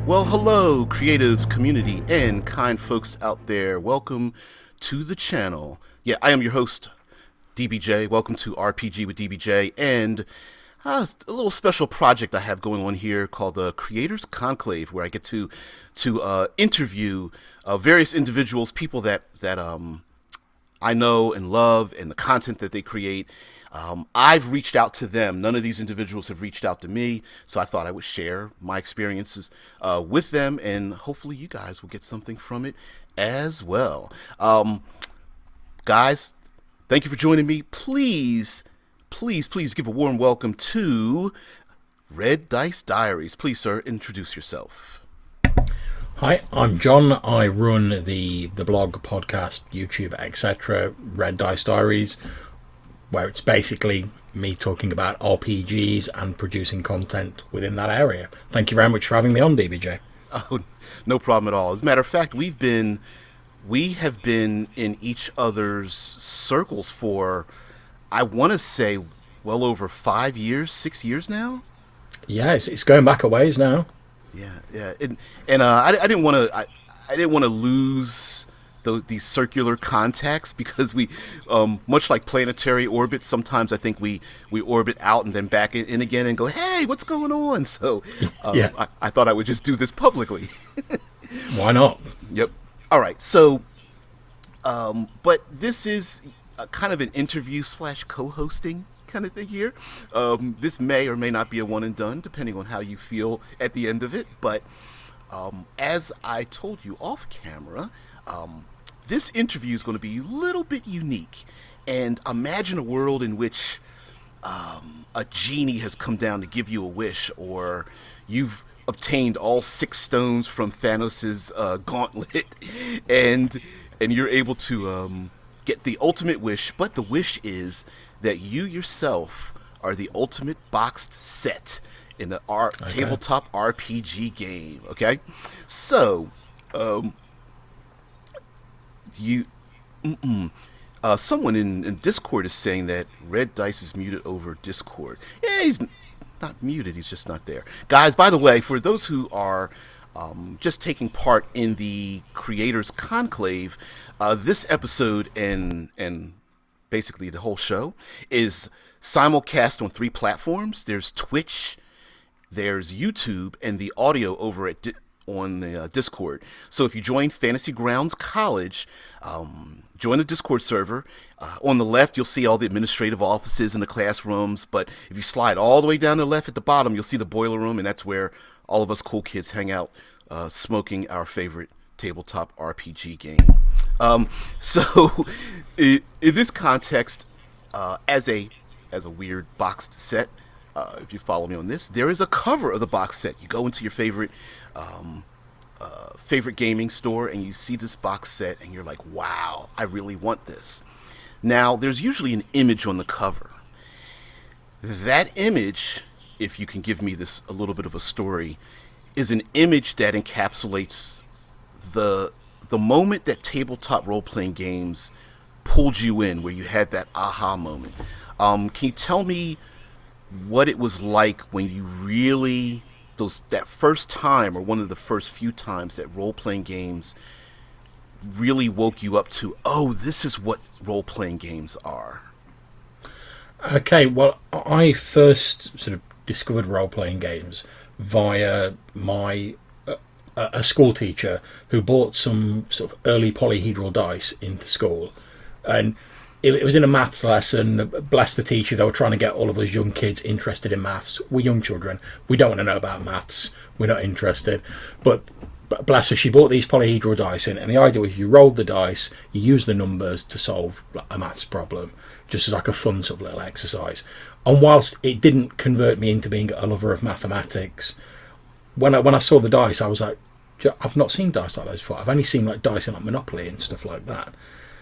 Well, hello, creative community and kind folks out there. Welcome to the channel. Yeah, I am your host, DBJ. Welcome to RPG with DBJ and a little special project I have going on here called the Creators Conclave, where I get to interview various individuals, people that I know and love, and the content that they create. I've reached out to them. None of these individuals have reached out to me, so I thought I would share my experiences with them, and hopefully you guys will get something from it as well. Guys, thank you for joining me. Please give a warm welcome to Red Dice Diaries. Please, sir, introduce yourself. Hi, I'm John. I run the blog, podcast, YouTube, etc. Red Dice Diaries, where it's basically me talking about RPGs and producing content within that area. Thank you very much for having me on, DBJ. Oh, no problem at all. As a matter of fact, we have been in each other's circles for, I want to say, well over 5 years, 6 years now. Yeah, it's going back a ways now. Yeah, and I didn't want to lose these circular contacts, because we, much like planetary orbit, sometimes I think we orbit out and then back in again and go, hey, what's going on? So Yeah. I thought I would just do this publicly. Why not? Yep. All right. So, but this is kind of an interview / co-hosting kind of thing here. This may or may not be a one and done, depending on how you feel at the end of it. But as I told you off camera, this interview is going to be a little bit unique. And imagine a world in which a genie has come down to give you a wish, or you've obtained all 6 stones from Thanos' gauntlet, and you're able to get the ultimate wish. But the wish is that you yourself are the ultimate boxed set in the tabletop RPG game. Okay, so someone in Discord is saying that Red Dice is muted over Discord. Yeah, he's not muted, he's just not there. Guys, by the way, for those who are just taking part in the Creators Conclave, this episode and basically the whole show is simulcast on 3 platforms. There's Twitch, there's YouTube, and the audio over at on the Discord. So if you join Fantasy Grounds College, join the Discord server. On the left, you'll see all the administrative offices and the classrooms. But if you slide all the way down to the left at the bottom, you'll see the boiler room, and that's where all of us cool kids hang out, smoking our favorite tabletop RPG game. So in this context, as a weird boxed set, if you follow me on this, there is a cover of the box set. You go into your favorite gaming store and you see this box set and you're like, wow, I really want this. Now, there's usually an image on the cover. That image, if you can give me this a little bit of a story, is an image that encapsulates the moment that tabletop role-playing games pulled you in, where you had that aha moment. Can you tell me what it was like when you really, that first time, or one of the first few times that role-playing games really woke you up to, oh, this is what role-playing games are? Okay, well, I first sort of discovered role-playing games via a school teacher who bought some sort of early polyhedral dice into school. And it was in a maths lesson. Bless the teacher, they were trying to get all of us young kids interested in maths. We're young children. We don't want to know about maths. We're not interested. But bless her, she bought these polyhedral dice in, and the idea was you rolled the dice, you use the numbers to solve a maths problem, just as like a fun sort of little exercise. And whilst it didn't convert me into being a lover of mathematics, when I saw the dice, I was like, I've not seen dice like those before. I've only seen like dice in like Monopoly and stuff like that.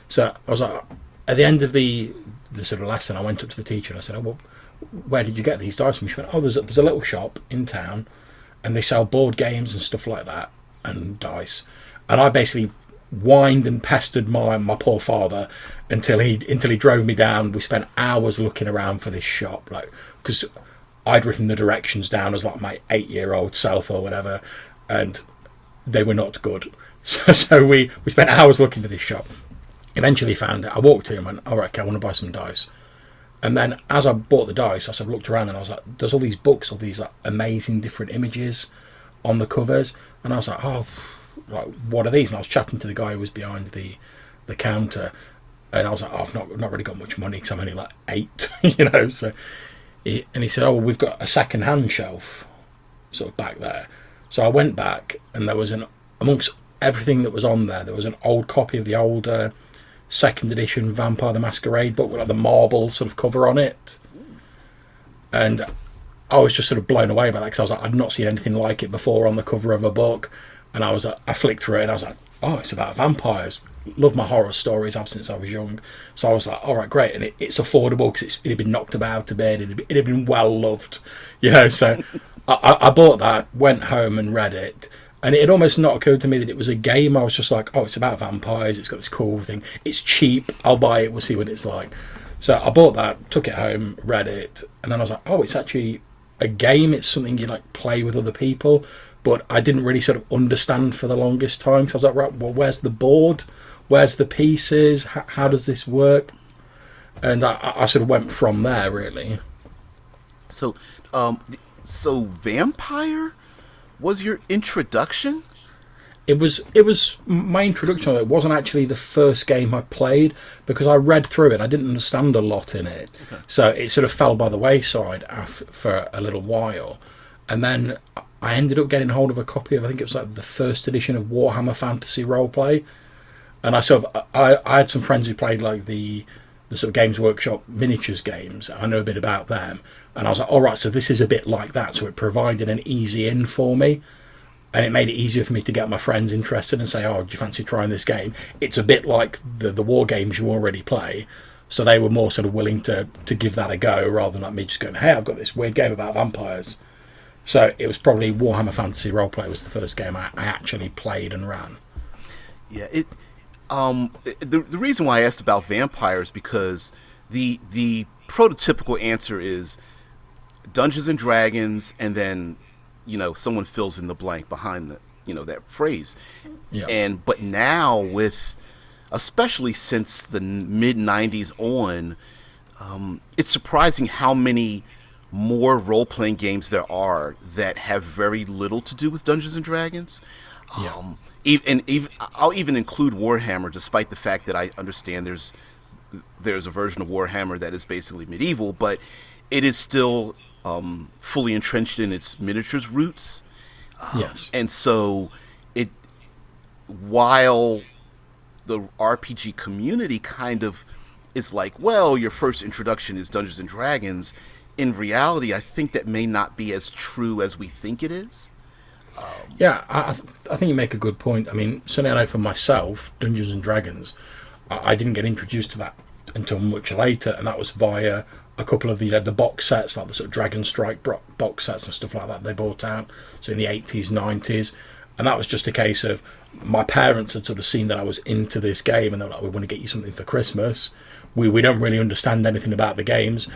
So I was like, at the end of the sort of lesson, I went up to the teacher and I said, oh, well, where did you get these dice from? She went, oh, there's a little shop in town and they sell board games and stuff like that and dice. And I basically whined and pestered my poor father until he drove me down. We spent hours looking around for this shop, like, because I'd written the directions down as like my 8-year-old self or whatever. and they were not good. So we spent hours looking for this shop. Eventually found it. I walked in and went, all right, okay, I want to buy some dice. And then as I bought the dice, I sort of looked around and I was like, there's all these books of these like amazing different images on the covers. And I was like, oh, like, what are these? And I was chatting to the guy who was behind the counter. And I was like, oh, I've not really got much money because I'm only like 8, So and he said, oh, well, we've got a second-hand shelf sort of back there. So I went back and there was amongst everything that was on there was an old copy of the old second edition Vampire the Masquerade book with like the marble sort of cover on it. And I was just sort of blown away by that because I was like, I'd not seen anything like it before on the cover of a book. And I was like, I flicked through it and I was like, oh, it's about vampires. Love my horror stories since I was young. So I was like, all right, great. And it's affordable because it had been knocked about a bit. It had been well loved, So I bought that, went home and read it. And it had almost not occurred to me that it was a game. I was just like, oh, it's about vampires. It's got this cool thing. It's cheap. I'll buy it. We'll see what it's like. So I bought that, took it home, read it. And then I was like, oh, it's actually a game. It's something you like play with other people. But I didn't really sort of understand for the longest time. So I was like, right, well, where's the board? Where's the pieces? How does this work? And I sort of went from there, really. So Vampire was your introduction? It was my introduction. It wasn't actually the first game I played because I read through it. I didn't understand a lot in it. Okay. So it sort of fell by the wayside for a little while. And then I ended up getting hold of a copy of, I think it was like the first edition of Warhammer Fantasy Roleplay. And I had some friends who played like the sort of Games Workshop miniatures games. I know a bit about them. And I was like, all right, so this is a bit like that. So it provided an easy in for me. And it made it easier for me to get my friends interested and say, oh, do you fancy trying this game? It's a bit like the war games you already play. So they were more sort of willing to give that a go rather than like me just going, hey, I've got this weird game about vampires. So it was probably Warhammer Fantasy Roleplay was the first game I actually played and ran. Yeah, the reason why I asked about vampires because the prototypical answer is Dungeons and Dragons, and then someone fills in the blank behind that phrase. Yeah. But now especially since the mid 90s on, it's surprising how many more role-playing games there are that have very little to do with Dungeons and Dragons. Yeah. I'll even include Warhammer, despite the fact that I understand there's a version of Warhammer that is basically medieval, but it is still fully entrenched in its miniatures roots. Yes. And so while the RPG community kind of is like, well, your first introduction is Dungeons and Dragons, in reality, I think that may not be as true as we think it is. Yeah, I think you make a good point. I mean, certainly I know for myself, Dungeons and Dragons, I didn't get introduced to that until much later, and that was via a couple of the box sets, like the sort of Dragon Strike box sets and stuff like that they bought out, so in the 80s, 90s, and that was just a case of my parents had sort of seen that I was into this game, and they were like, we want to get you something for Christmas. We don't really understand anything about the games,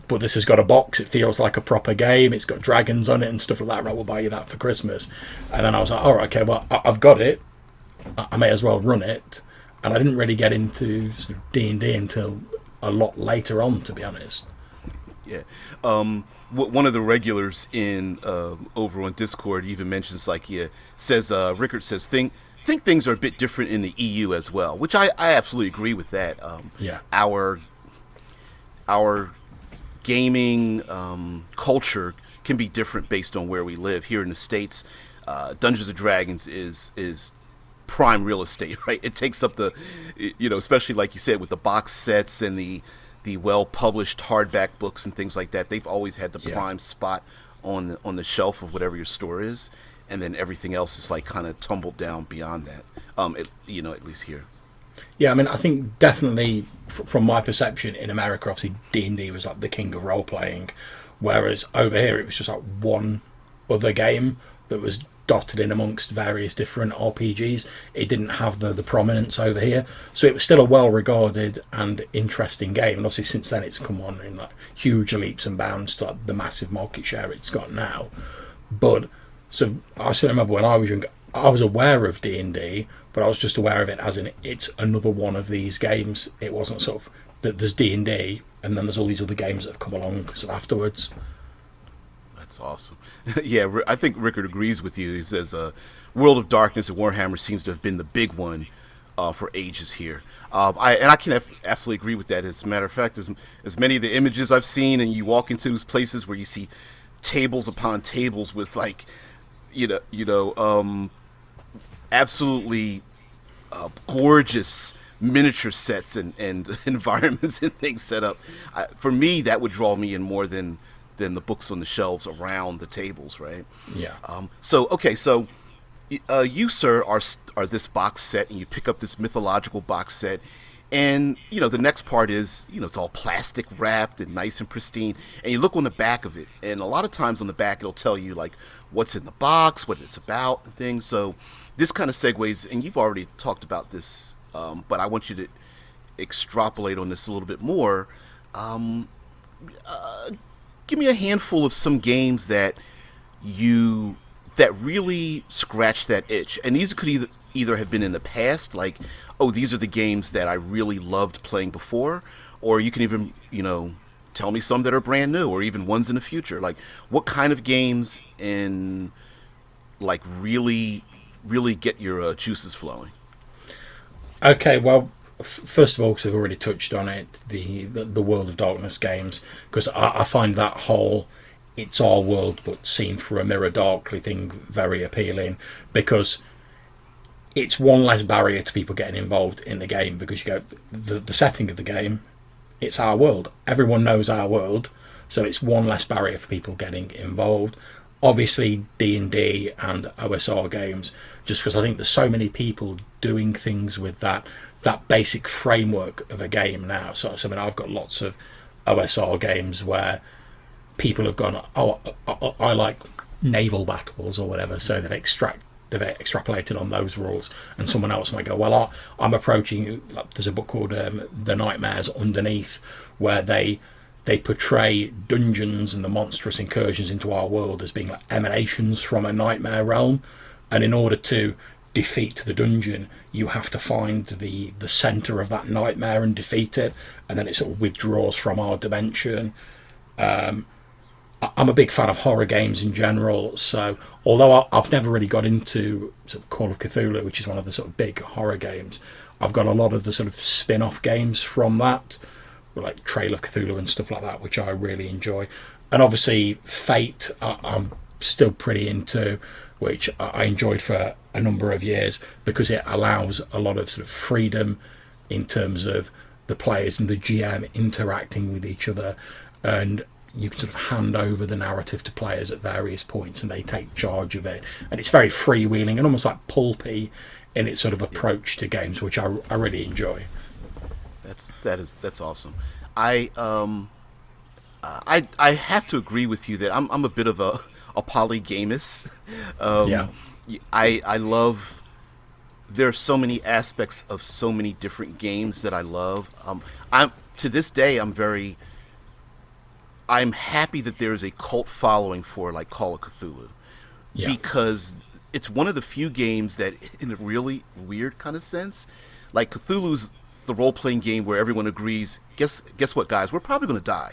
but this has got a box, it feels like a proper game, it's got dragons on it and stuff like that, right, we'll buy you that for Christmas. And then I was like, all right, okay, well, I've got it, I may as well run it. And I didn't really get into sort of D&D until a lot later on, to be honest. Yeah. One of the regulars in over on Discord even mentions, Rickard says, think things are a bit different in the EU as well, which I absolutely agree with that. Yeah. Our gaming culture can be different based on where we live. Here in the States, Dungeons and Dragons is prime real estate, right? It takes up especially like you said with the box sets and the well-published hardback books and things like that. They've always had the prime spot on the shelf of whatever your store is, and then everything else is like kind of tumbled down beyond that. At least here. Yeah, I mean, I think definitely from my perception in America, obviously D&D was like the king of role-playing, whereas over here it was just like one other game that was dotted in amongst various different RPGs. It didn't have the prominence over here, so it was still a well-regarded and interesting game. And obviously since then it's come on in like huge leaps and bounds to like the massive market share it's got now. But So I still remember when I was young, I was aware of D&D, but I was just aware of it as in it's another one of these games. It wasn't sort of that there's D&D and then there's all these other games that have come along sort of afterwards. That's awesome. Yeah, I think Rickard agrees with you. He says, "World of Darkness and Warhammer seems to have been the big one for ages here." I can absolutely agree with that. As a matter of fact, as many of the images I've seen, and you walk into those places where you see tables upon tables with like, absolutely gorgeous miniature sets and environments and things set up. For me, that would draw me in more than the books on the shelves around the tables, right? Yeah. So you, sir, are this box set, and you pick up this mythological box set, and the next part is it's all plastic wrapped and nice and pristine, and you look on the back of it, and a lot of times on the back it'll tell you like what's in the box, what it's about, and things. So this kind of segues, and you've already talked about this, but I want you to extrapolate on this a little bit more. Give me a handful of some games that really scratch that itch, and these could either have been in the past, like, oh, these are the games that I really loved playing before, or you can even tell me some that are brand new, or even ones in the future. Like, what kind of games and like really get your juices flowing? Okay, well, first of all, because I've already touched on it, the World of Darkness games, because I find that whole it's our world but seen through a mirror darkly thing very appealing, because it's one less barrier to people getting involved in the game, because you go, the setting of the game, it's our world. Everyone knows our world, so it's one less barrier for people getting involved. Obviously, D&D and OSR games, just because I think there's so many people doing things with that basic framework of a game now. So I mean, I've got lots of OSR games where people have gone, oh, I like naval battles or whatever, so they've extrapolated on those rules, and someone else might go, well, I'm approaching, there's a book called The Nightmares Underneath, where they portray dungeons and the monstrous incursions into our world as being like emanations from a nightmare realm, and in order to defeat the dungeon, you have to find the center of that nightmare and defeat it, and then it sort of withdraws from our dimension. I'm a big fan of horror games in general, so although I've never really got into sort of Call of Cthulhu, which is one of the sort of big horror games, I've got a lot of the sort of spin-off games from that, like Trail of Cthulhu and stuff like that, which I really enjoy. And obviously Fate, I'm still pretty into, which I enjoyed for a number of years, because it allows a lot of sort of freedom in terms of the players and the GM interacting with each other, and you can sort of hand over the narrative to players at various points and they take charge of it, and it's very freewheeling and almost like pulpy in its sort of approach to games, which I really enjoy. That's awesome. I have to agree with you that I'm a bit of a polygamist. Yeah. I love. There are so many aspects of so many different games that I love. I'm to this day I'm happy that there is a cult following for like Call of Cthulhu, because it's one of the few games that, in a really weird kind of sense, like Cthulhu's the role-playing game where everyone agrees, guess what, guys, we're probably going to die.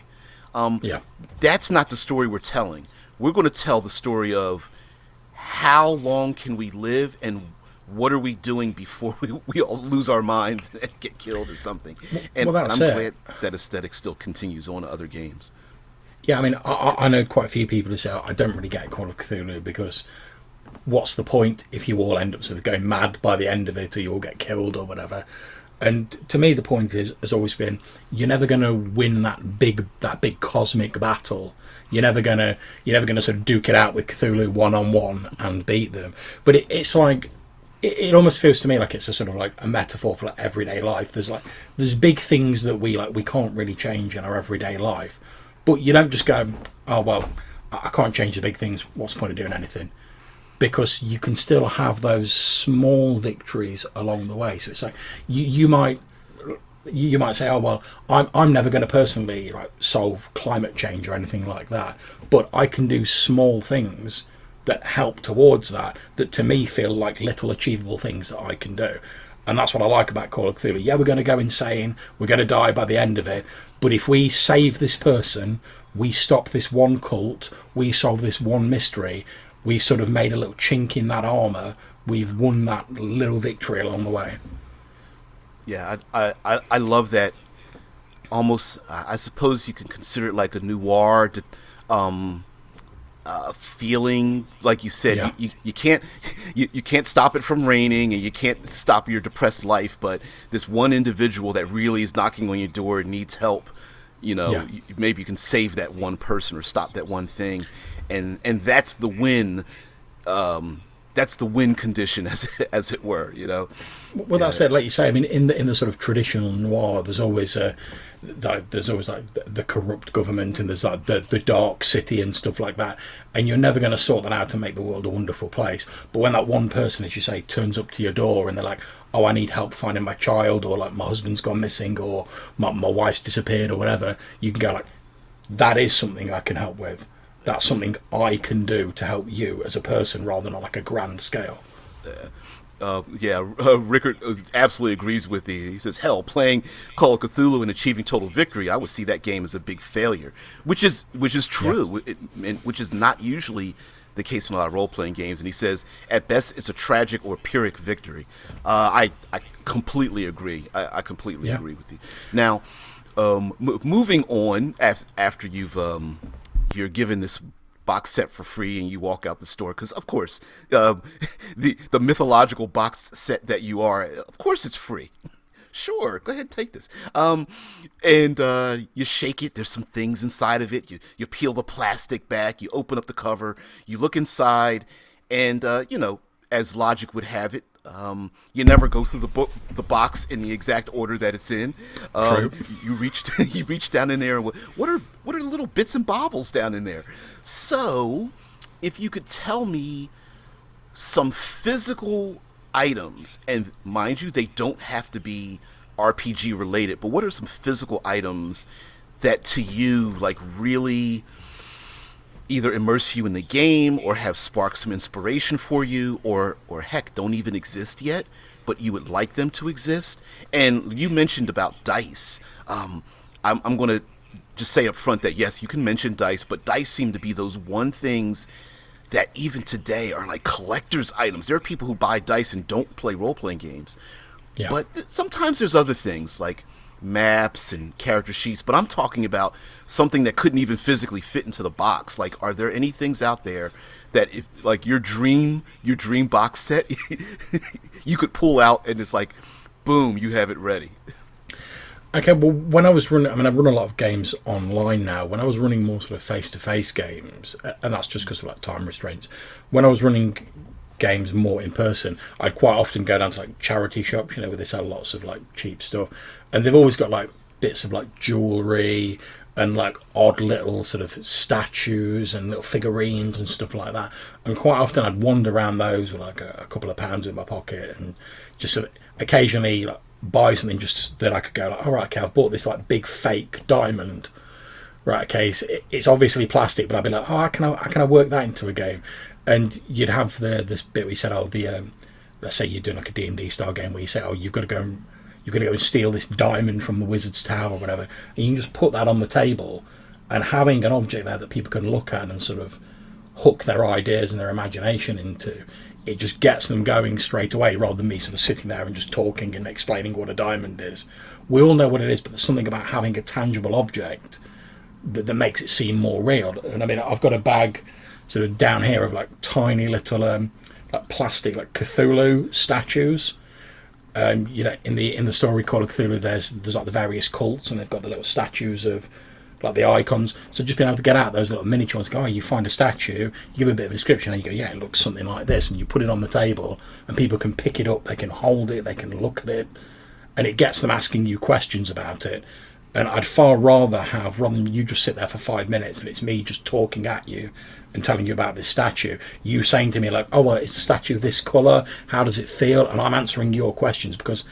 That's not the story we're telling. We're going to tell the story of how long can we live and what are we doing before we all lose our minds and get killed or something. And I'm glad that aesthetic still continues on to other games. Yeah, I mean, I know quite a few people who say, I don't really get Call of Cthulhu because what's the point if you all end up sort of going mad by the end of it, or you all get killed or whatever. And to me, the point has always been, you're never going to win that big cosmic battle. You're never gonna sort of duke it out with Cthulhu one-on-one and beat them. But it's like, it almost feels to me like it's a sort of like a metaphor for like everyday life. There's big things that we can't really change in our everyday life. But you don't just go, oh, well, I can't change the big things. What's the point of doing anything? Because you can still have those small victories along the way. So it's like you might say, oh, well, I'm never going to personally like solve climate change or anything like that. But I can do small things that help towards that, that to me feel like little achievable things that I can do. And that's what I like about Call of Cthulhu. Yeah, we're going to go insane, we're going to die by the end of it, but if we save this person, we stop this one cult, we solve this one mystery, we've sort of made a little chink in that armour, we've won that little victory along the way. Yeah, I love that. Almost, I suppose you can consider it like a noir feeling. Like you said, Yeah. you can't you can't stop it from raining, and you can't stop your depressed life. But this one individual that really is knocking on your door and needs help, Yeah. maybe you can save that one person or stop that one thing, and that's the win. That's the win condition, as it were. Well, that said, like you say, I mean, in the sort of traditional noir, there's always like the corrupt government, and there's like the dark city and stuff like that, and you're never going to sort that out and make the world a wonderful place. But when that one person, as you say, turns up to your door and they're like, "Oh, I need help finding my child," or like, "My husband's gone missing," or my wife's disappeared," or whatever, you can go like, "That is something I can help with. That's something I can do to help you as a person, rather than on like a grand scale." Rickard absolutely agrees with you. He says, "Hell, playing Call of Cthulhu and achieving total victory, I would see that game as a big failure," which is true, and which is not usually the case in a lot of role-playing games. And he says, "At best, it's a tragic or Pyrrhic victory." I completely agree. I completely agree with you. Now, moving on after you're given this box set for free and you walk out the store, because of course the mythological box set that you are, of course it's free. Sure, go ahead and take this. And you shake it. There's some things inside of it. You peel the plastic back. You open up the cover. You look inside, and as logic would have it, you never go through the box in the exact order that it's in. True. You reach down in there, and what are the little bits and baubles down in there? So, if you could tell me some physical items, and mind you, they don't have to be RPG related, but what are some physical items that to you like really either immerse you in the game or have sparked some inspiration for you, or heck, don't even exist yet, but you would like them to exist? And you mentioned about dice. I'm going to just say up front that yes, you can mention dice, but dice seem to be those one things that even today are like collector's items. There are people who buy dice and don't play role-playing games. Yeah. But sometimes there's other things like maps and character sheets, but I'm talking about something that couldn't even physically fit into the box. Like, are there any things out there that, if like your dream box set, you could pull out and it's like, boom, you have it ready? Okay, well, when I was running, I mean, I run a lot of games online now. When I was running more sort of face-to-face games, and that's just because of like time restraints, when I was running games more in person, I'd quite often go down to like charity shops, where they sell lots of like cheap stuff, and they've always got like bits of like jewellery and like odd little sort of statues and little figurines and stuff like that. And quite often I'd wander around those with like a couple of pounds in my pocket and just sort of occasionally like buy something just that I could go like, all right, okay, I've bought this like big fake diamond. Right, okay, so it's obviously plastic, but I'd be like, oh, how can I work that into a game? And you'd have this bit where you said, oh, let's say you're doing like a D&D style game where you say, oh, you've got to go and steal this diamond from the wizard's tower or whatever, and you can just put that on the table, and having an object there that people can look at and sort of hook their ideas and their imagination into, it just gets them going straight away, rather than me sort of sitting there and just talking and explaining what a diamond is. We all know what it is, but there's something about having a tangible object that makes it seem more real. And I mean, I've got a bag sort of down here of like tiny little like plastic like Cthulhu statues. In the story Call of Cthulhu, there's like the various cults, and they've got the little statues of like the icons. So just being able to get out those little miniature ones, go, oh, you find a statue, you give it a bit of a description, and you go, yeah, it looks something like this, and you put it on the table, and people can pick it up, they can hold it, they can look at it, and it gets them asking you questions about it. And I'd far rather than you just sit there for 5 minutes and it's me just talking at you and telling you about this statue, you saying to me like, oh, well, is the statue this colour? How does it feel? And I'm answering your questions because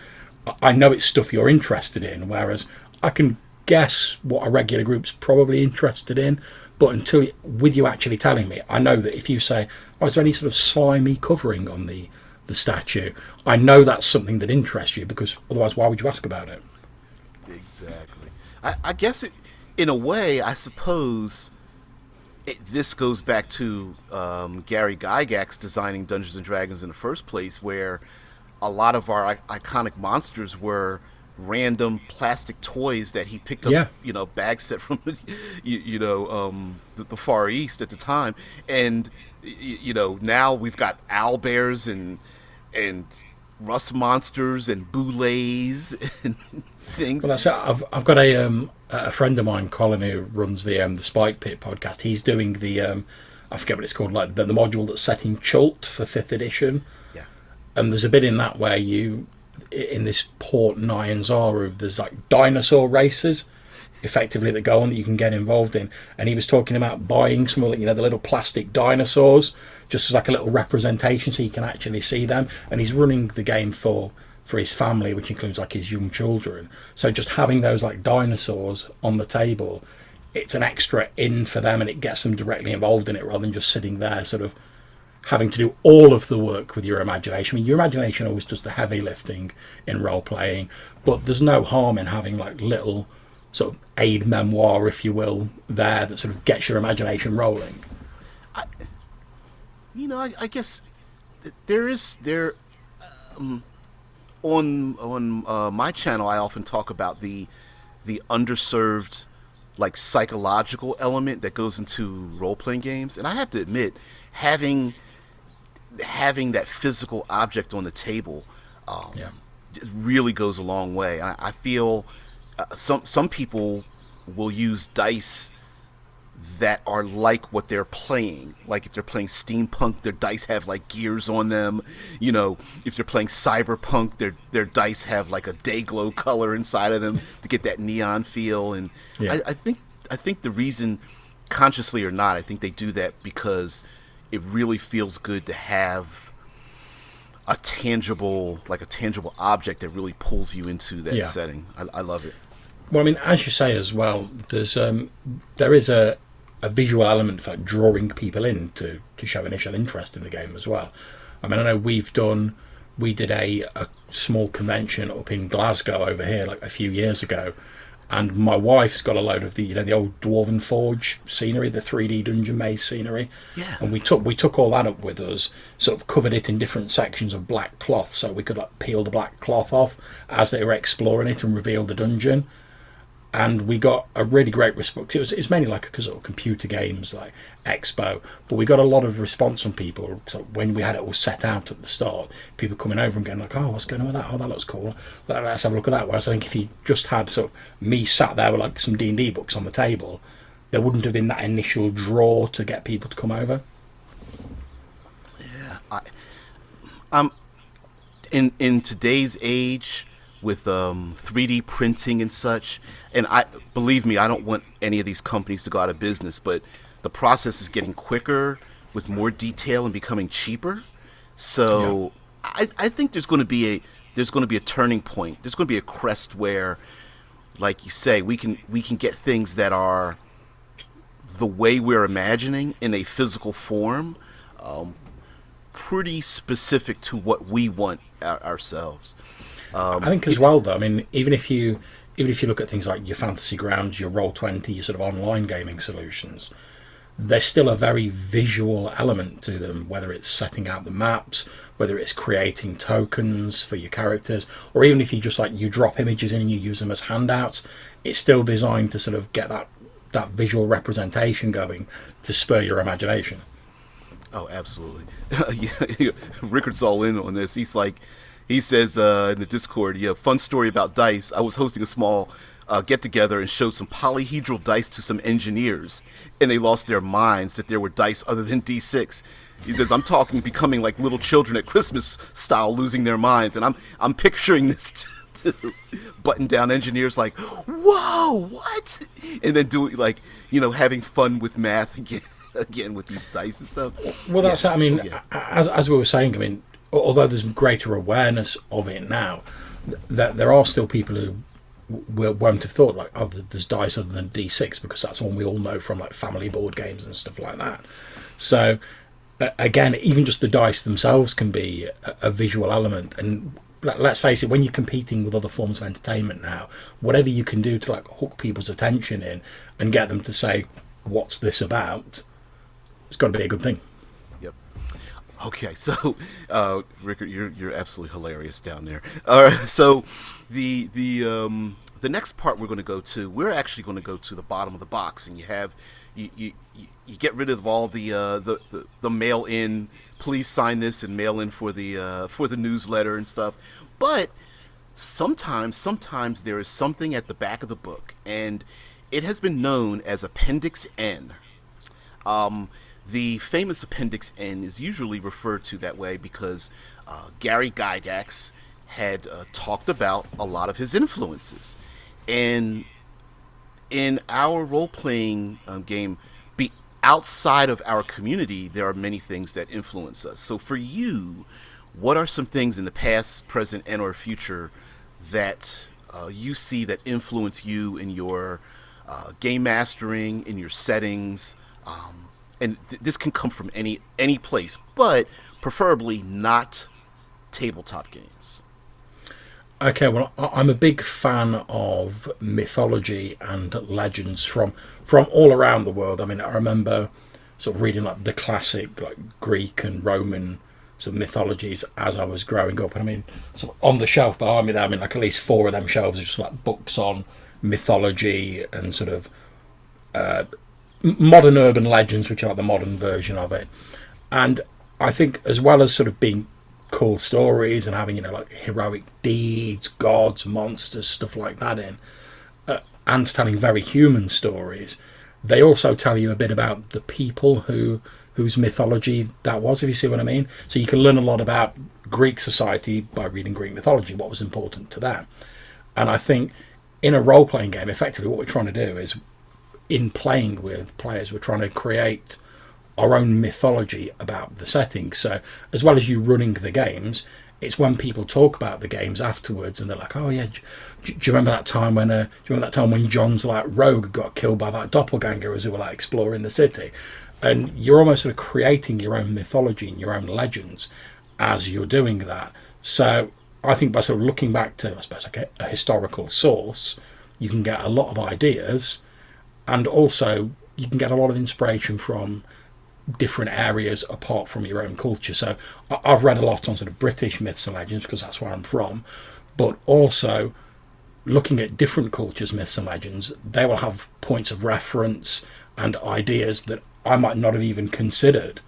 I know it's stuff you're interested in, whereas I can guess what a regular group's probably interested in, But with you actually telling me, I know that if you say, "Oh, is there any sort of slimy covering on the statue?" I know that's something that interests you, because otherwise, why would you ask about it? Exactly. I guess in a way, I suppose this goes back to Gary Gygax designing Dungeons and Dragons in the first place, where a lot of our iconic monsters were random plastic toys that he picked up, Yeah. bag set from the Far East at the time, and now we've got owl bears and rust monsters and boulets and things. Well, that's it. I've got a friend of mine, Colin, who runs the Spike Pit podcast. He's doing the I forget what it's called, like the module that's set in Chult for 5th edition. Yeah. And there's a bit in that where in this port Nyanzaru, there's like dinosaur races, effectively, that go on that you can get involved in. And he was talking about buying some, the little plastic dinosaurs, just as like a little representation, so you can actually see them. And he's running the game for his family, which includes like his young children. So just having those like dinosaurs on the table, it's an extra in for them, and it gets them directly involved in it, rather than just sitting there sort of having to do all of the work with your imagination. I mean, your imagination always does the heavy lifting in role playing, but there's no harm in having like little sort of aid memoir, if you will, there that sort of gets your imagination rolling. I guess there on my channel, I often talk about the underserved, like, psychological element that goes into role-playing games, and I have to admit, having that physical object on the table just really goes a long way. I feel some people will use dice that are like what they're playing. Like if they're playing steampunk, their dice have like gears on them. If they're playing cyberpunk, their dice have like a day glow color inside of them to get that neon feel. And Yeah. I think the reason, consciously or not, I think they do that because it really feels good to have a tangible object that really pulls you into that setting. I love it. Well, I mean, as you say as well, there is a visual element for drawing people in to show initial interest in the game as well. I mean, I know we did a small convention up in Glasgow over here like a few years ago, and my wife's got a load of the old Dwarven Forge scenery, the 3D dungeon maze scenery. Yeah. And we took all that up with us, sort of covered it in different sections of black cloth, so we could like peel the black cloth off as they were exploring it and reveal the dungeon. And we got a really great response. It was mainly like a sort of computer games like expo, but we got a lot of response from people. So when we had it all set out at the start, people coming over and going like, "Oh, what's going on with that? Oh, that looks cool. Let's have a look at that." Whereas I think if you just had sort of me sat there with like some D&D books on the table, there wouldn't have been that initial draw to get people to come over. Yeah, in today's age with 3D printing and such, and believe me, I don't want any of these companies to go out of business, but the process is getting quicker with more detail and becoming cheaper. So I think there's going to be a turning point. There's going to be a crest where, like you say, we can get things that are the way we're imagining in a physical form, pretty specific to what we want ourselves. I think as well, though. I mean, even if you look at things like your Fantasy Grounds, your Roll20, your sort of online gaming solutions, there's still a very visual element to them, whether it's setting out the maps, whether it's creating tokens for your characters, or even if you just like you drop images in and you use them as handouts, it's still designed to sort of get that visual representation going to spur your imagination. Oh, absolutely. Yeah, Rickard's all in on this. He says in the Discord, fun story about dice. I was hosting a small get-together and showed some polyhedral dice to some engineers, and they lost their minds that there were dice other than D6. He says, I'm talking becoming like little children at Christmas style, losing their minds, and I'm picturing this to button-down engineers like, whoa, what? And then doing having fun with math again with these dice and stuff. Well, that's I mean, as we were saying, I mean, although there's greater awareness of it now, that there are still people who won't have thought like, oh, there's dice other than D6 because that's one we all know from like family board games and stuff like that. So again, even just the dice themselves can be a visual element. And let's face it, when you're competing with other forms of entertainment now, whatever you can do to like hook people's attention in and get them to say, "What's this about?" It's got to be a good thing. Yep. Okay, so Rickard, you're absolutely hilarious down there. All right, so the next part we're actually going to go to the bottom of the box, and you get rid of all the mail in. Please sign this and mail in for the newsletter and stuff. But sometimes there is something at the back of the book, and it has been known as Appendix N. The famous Appendix N is usually referred to that way because Gary Gygax had talked about a lot of his influences. And in our role-playing game, outside of our community, there are many things that influence us. So for you, what are some things in the past, present, and or future that you see that influence you in your game mastering, in your settings? And this can come from any place, but preferably not tabletop games. Okay, well, I'm a big fan of mythology and legends from all around the world. I mean, I remember sort of reading like the classic like Greek and Roman sort of mythologies as I was growing up. And I mean, sort of on the shelf behind me there, I mean, like at least 4 of them shelves are just like books on mythology and sort of modern urban legends, which are like the modern version of it. And I think as well as sort of being cool stories and having, like heroic deeds, gods, monsters, stuff like that in, and telling very human stories, they also tell you a bit about the people whose mythology that was, if you see what I mean. So you can learn a lot about Greek society by reading Greek mythology, what was important to them. And I think in a role-playing game, effectively what we're trying to do is, in playing with players, we're trying to create our own mythology about the setting. So as well as you running the games, it's when people talk about the games afterwards and they're like, oh yeah, do you remember that time when John's like rogue got killed by that doppelganger as we were like exploring the city? And you're almost sort of creating your own mythology and your own legends as you're doing that. So I think by sort of looking back to, I suppose, like a historical source, you can get a lot of ideas, and also you can get a lot of inspiration from different areas apart from your own culture. So I've read a lot on sort of British myths and legends because that's where I'm from, but also looking at different cultures' myths and legends, they will have points of reference and ideas that I might not have even considered.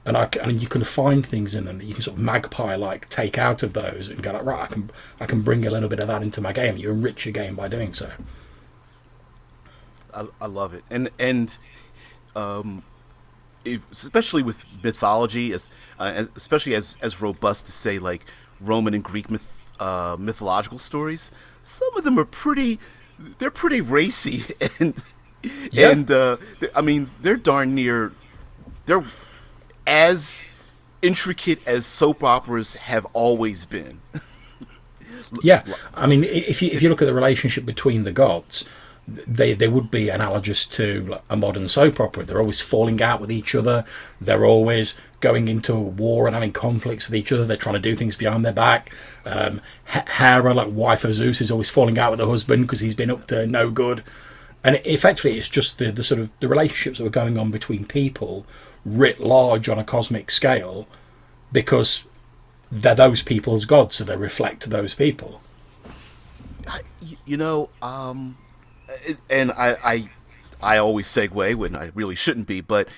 And you can find things in them that you can sort of magpie-like take out of those and go like, right, I can bring a little bit of that into my game. You enrich your game by doing so. I love it, and especially with mythology, especially as robust as say like Roman and Greek mythological stories. Some of them are they're pretty racy, and Yeah. and I mean they're darn near, they're as intricate as soap operas have always been. Yeah, I mean, if you look at the relationship between the gods, they would be analogous to like a modern soap opera. They're always falling out with each other. They're always going into a war and having conflicts with each other. They're trying to do things behind their back. Hera, like wife of Zeus, is always falling out with her husband because he's been up to no good. And effectively, it's just the sort of the relationships that are going on between people writ large on a cosmic scale, because they're those people's gods, so they reflect those people. You know, and I always segue when I really shouldn't be, but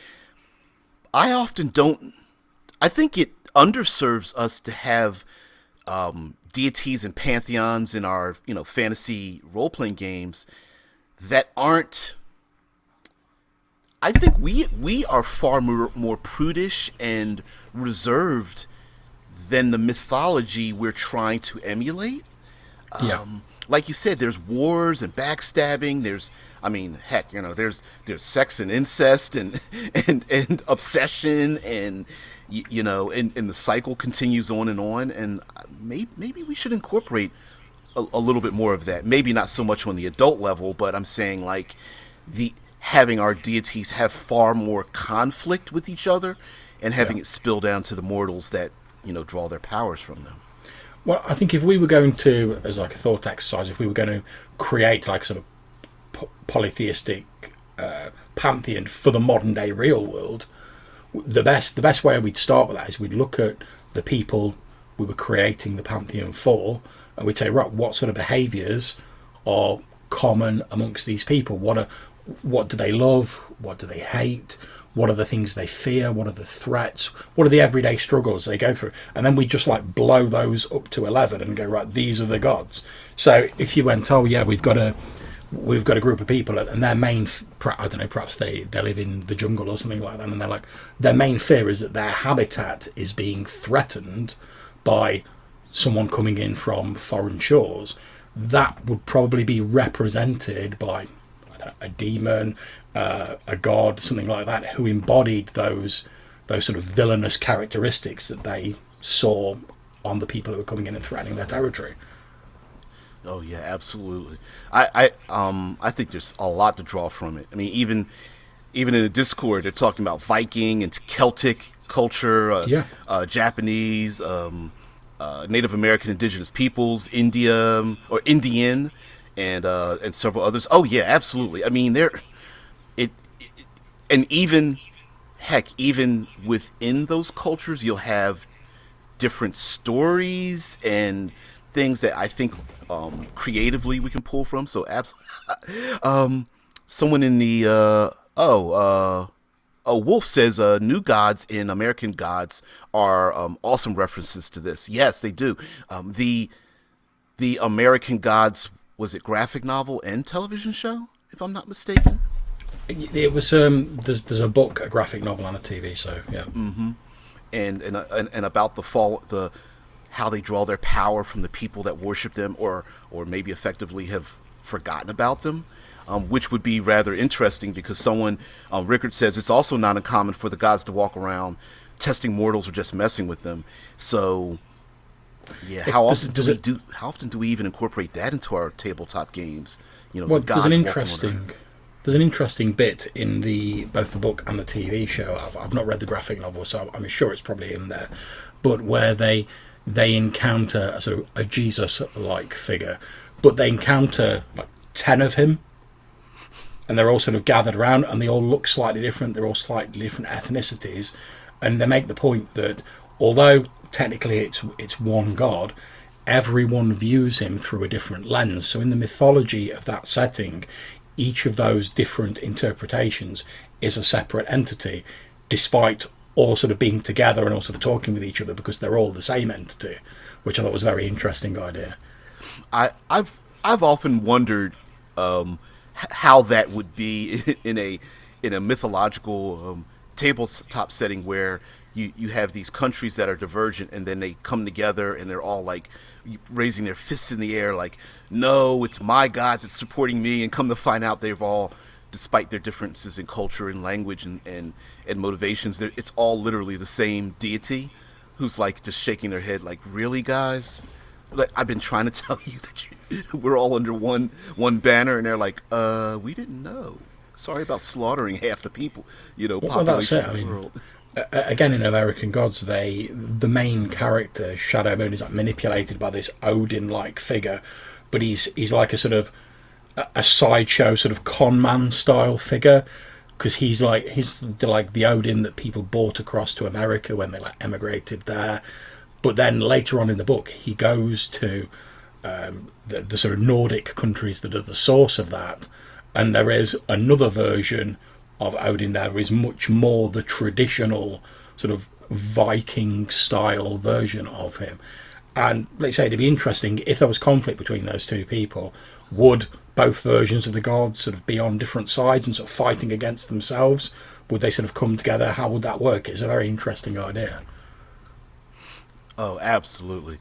I often don't. I think it underserves us to have deities and pantheons in our fantasy role playing games that aren't. I think we are far more prudish and reserved than the mythology we're trying to emulate. Yeah. Like you said, there's wars and backstabbing. There's, I mean, heck, there's sex and incest and and obsession, and and the cycle continues on. And maybe we should incorporate a little bit more of that. Maybe not so much on the adult level, but I'm saying like the having our deities have far more conflict with each other, and having Yeah. it spill down to the mortals that draw their powers from them. Well, I think if we were going to, as like a thought exercise, if we were going to create like sort of polytheistic pantheon for the modern day real world, the best way we'd start with that is we'd look at the people we were creating the pantheon for, and we'd say, right, what sort of behaviours are common amongst these people? What do they love? What do they hate? What are the things they fear? What are the threats? What are the everyday struggles they go through? And then we just like blow those up to 11 and go, right, these are the gods. So if you went, oh yeah, we've got a group of people, and their main, I don't know, perhaps they live in the jungle or something like that, and they're like, their main fear is that their habitat is being threatened by someone coming in from foreign shores. That would probably be represented by, I don't know, a demon, a god, something like that, who embodied those sort of villainous characteristics that they saw on the people who were coming in and threatening their territory. Oh yeah, absolutely. I think there's a lot to draw from it. I mean, even in the Discord, they're talking about Viking and Celtic culture, Japanese, Native American indigenous peoples, India or Indian, and several others. Oh yeah, absolutely. I mean, and even heck, even within those cultures, you'll have different stories and things that I think creatively we can pull from. So absolutely, someone in the Wolf says new gods in American gods are awesome references to this. Yes, they do. The American Gods, was it graphic novel and television show, if I'm not mistaken? It was there's a book, a graphic novel, and a TV show. Yeah. And about the fall, how they draw their power from the people that worship them, or maybe effectively have forgotten about them, which would be rather interesting because someone, Rickard says, it's also not uncommon for the gods to walk around testing mortals or just messing with them. So, yeah, how often do we even incorporate that into our tabletop games? Well, the gods there's an interesting bit in both the book and the TV show. I've not read the graphic novel, so I'm sure it's probably in there. But where they encounter a sort of a Jesus-like figure, but they encounter like 10 of him, and they're all sort of gathered around, and they all look slightly different. They're all slightly different ethnicities, and they make the point that although technically it's one god, everyone views him through a different lens. So in the mythology of that setting, each of those different interpretations is a separate entity, despite all sort of being together and all sort of talking with each other because they're all the same entity, which I thought was a very interesting idea. I've often wondered how that would be in a mythological tabletop setting where you have these countries that are divergent, and then they come together and they're all like raising their fists in the air like, no, it's my god that's supporting me, and come to find out they've all, despite their differences in culture and language and motivations, it's all literally the same deity who's like just shaking their head like, really, guys? Like, I've been trying to tell you that we're all under one banner, and they're like, we didn't know. Sorry about slaughtering half the people, population of the world. Again, in American Gods, the main character, Shadow Moon, is like manipulated by this Odin-like figure, but he's like a sort of a sideshow sort of con man style figure, because he's like the Odin that people brought across to America when they like emigrated there. But then later on in the book, he goes to the sort of Nordic countries that are the source of that, and there is another version of Odin there who is much more the traditional sort of Viking style version of him. And let's say it'd be interesting if there was conflict between those two people, would both versions of the gods sort of be on different sides and sort of fighting against themselves? Would they sort of come together? How would that work? It's a very interesting idea. Oh, absolutely.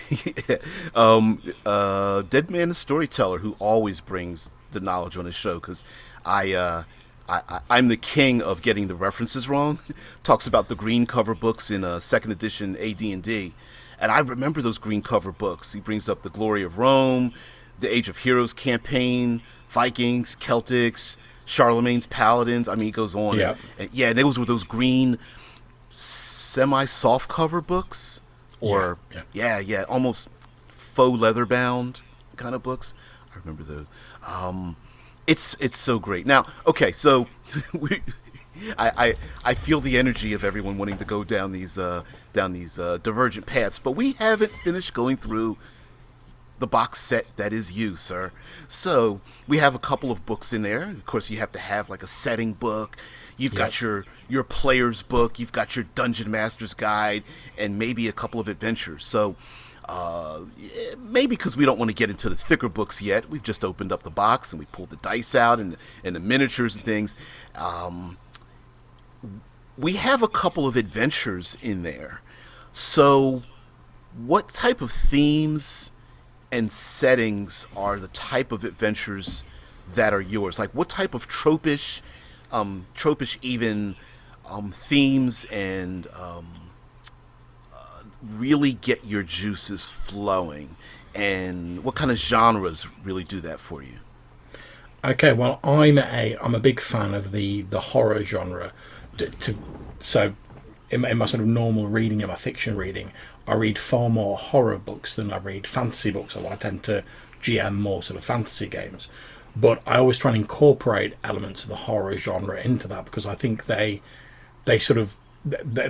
Dead Man the Storyteller, who always brings the knowledge on his show, because I'm the king of getting the references wrong. Talks about the green cover books in second edition AD&D, And I remember those green cover books. He brings up the Glory of Rome, the Age of Heroes campaign, Vikings, Celtics, Charlemagne's Paladins. I mean, he goes on. Yeah. And yeah, those were those green semi-soft cover books, or yeah, almost faux leather bound kind of books. I remember those. It's so great. Now, okay, so I feel the energy of everyone wanting to go down these divergent paths, but we haven't finished going through the box set that is you, sir. So we have a couple of books in there. Of course, you have to have like a setting book. You've got your player's book. You've got your Dungeon Master's Guide, and maybe a couple of adventures. So maybe because we don't want to get into the thicker books yet, we've just opened up the box and we pulled the dice out and the miniatures and things. We have a couple of adventures in there. So what type of themes and settings are the type of adventures that are yours? Like, what type of tropish even themes and really get your juices flowing, and what kind of genres really do that for you? Okay, well, I'm a big fan of the horror genre. So in my sort of normal reading, in my fiction reading, I read far more horror books than I read fantasy books, although I tend to GM more sort of fantasy games. But I always try and incorporate elements of the horror genre into that, because I think they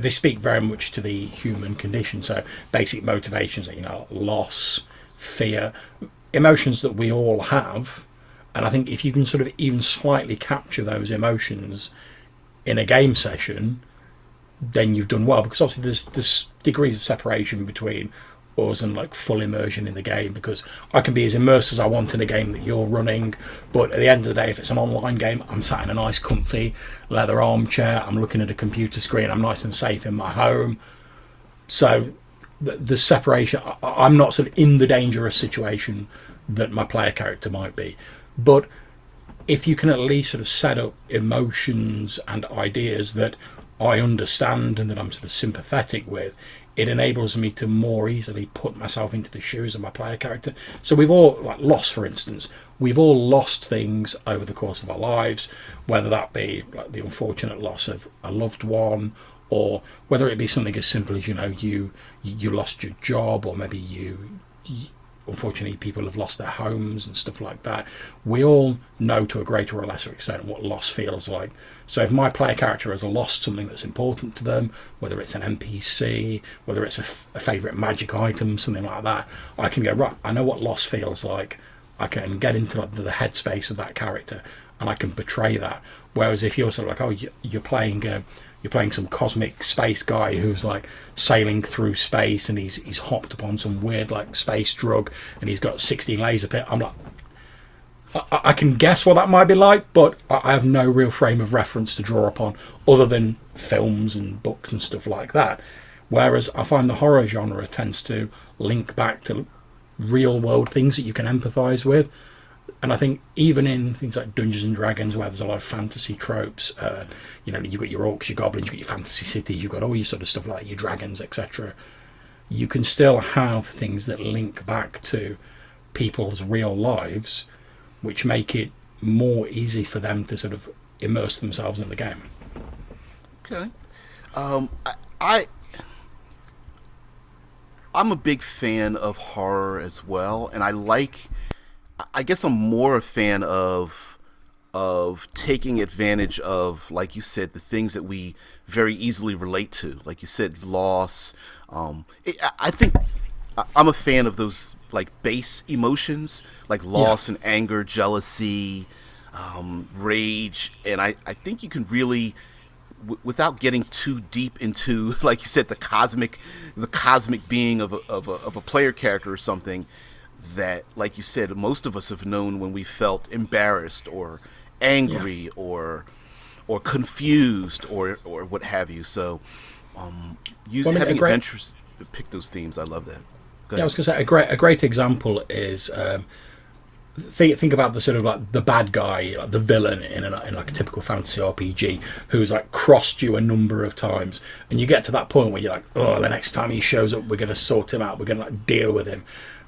speak very much to the human condition. So basic motivations, loss, fear, emotions that we all have. And I think if you can sort of even slightly capture those emotions in a game session, then you've done well, because obviously there's degrees of separation between us and like full immersion in the game, because I can be as immersed as I want in a game that you're running, but at the end of the day, if it's an online game, I'm sat in a nice comfy leather armchair, I'm looking at a computer screen, I'm nice and safe in my home. So the separation, I'm not sort of in the dangerous situation that my player character might be. But if you can at least sort of set up emotions and ideas that I understand and that I'm sort of sympathetic with, it enables me to more easily put myself into the shoes of my player character. So we've all, like loss, for instance, we've all lost things over the course of our lives, whether that be like the unfortunate loss of a loved one, or whether it be something as simple as, you lost your job, or maybe unfortunately people have lost their homes and stuff like that. We all know to a greater or lesser extent what loss feels like. So if my player character has lost something that's important to them, whether it's an NPC, whether it's a favourite magic item, something like that, I can go, right, I know what loss feels like. I can get into like the headspace of that character and I can portray that. Whereas if you're sort of like, you're playing some cosmic space guy who's like sailing through space and he's hopped upon some weird like space drug and he's got 16 laser pit. I'm like, I can guess what that might be like, but I have no real frame of reference to draw upon other than films and books and stuff like that. Whereas I find the horror genre tends to link back to real world things that you can empathise with. And I think even in things like Dungeons and Dragons, where there's a lot of fantasy tropes, you've got your orcs, your goblins, you've got your fantasy cities, you've got all your sort of stuff like that, your dragons, etc. You can still have things that link back to people's real lives, which make it more easy for them to sort of immerse themselves in the game. Okay. I'm a big fan of horror as well, and I guess I'm more a fan of taking advantage of, like you said, the things that we very easily relate to. Like you said, loss. I think I'm a fan of those like base emotions, like loss and anger, jealousy, rage, and I think you can really, without getting too deep into, like you said, the cosmic being of a player character or something, that, like you said, most of us have known when we felt embarrassed or angry or confused or what have you. So having adventures to pick those themes, I love that. Yeah, I was going to say a great example is think about the sort of like the bad guy, like the villain in like a typical fantasy RPG, who's like crossed you a number of times, and you get to that point where you're like, oh, the next time he shows up, we're going to sort him out, we're going to like deal with him,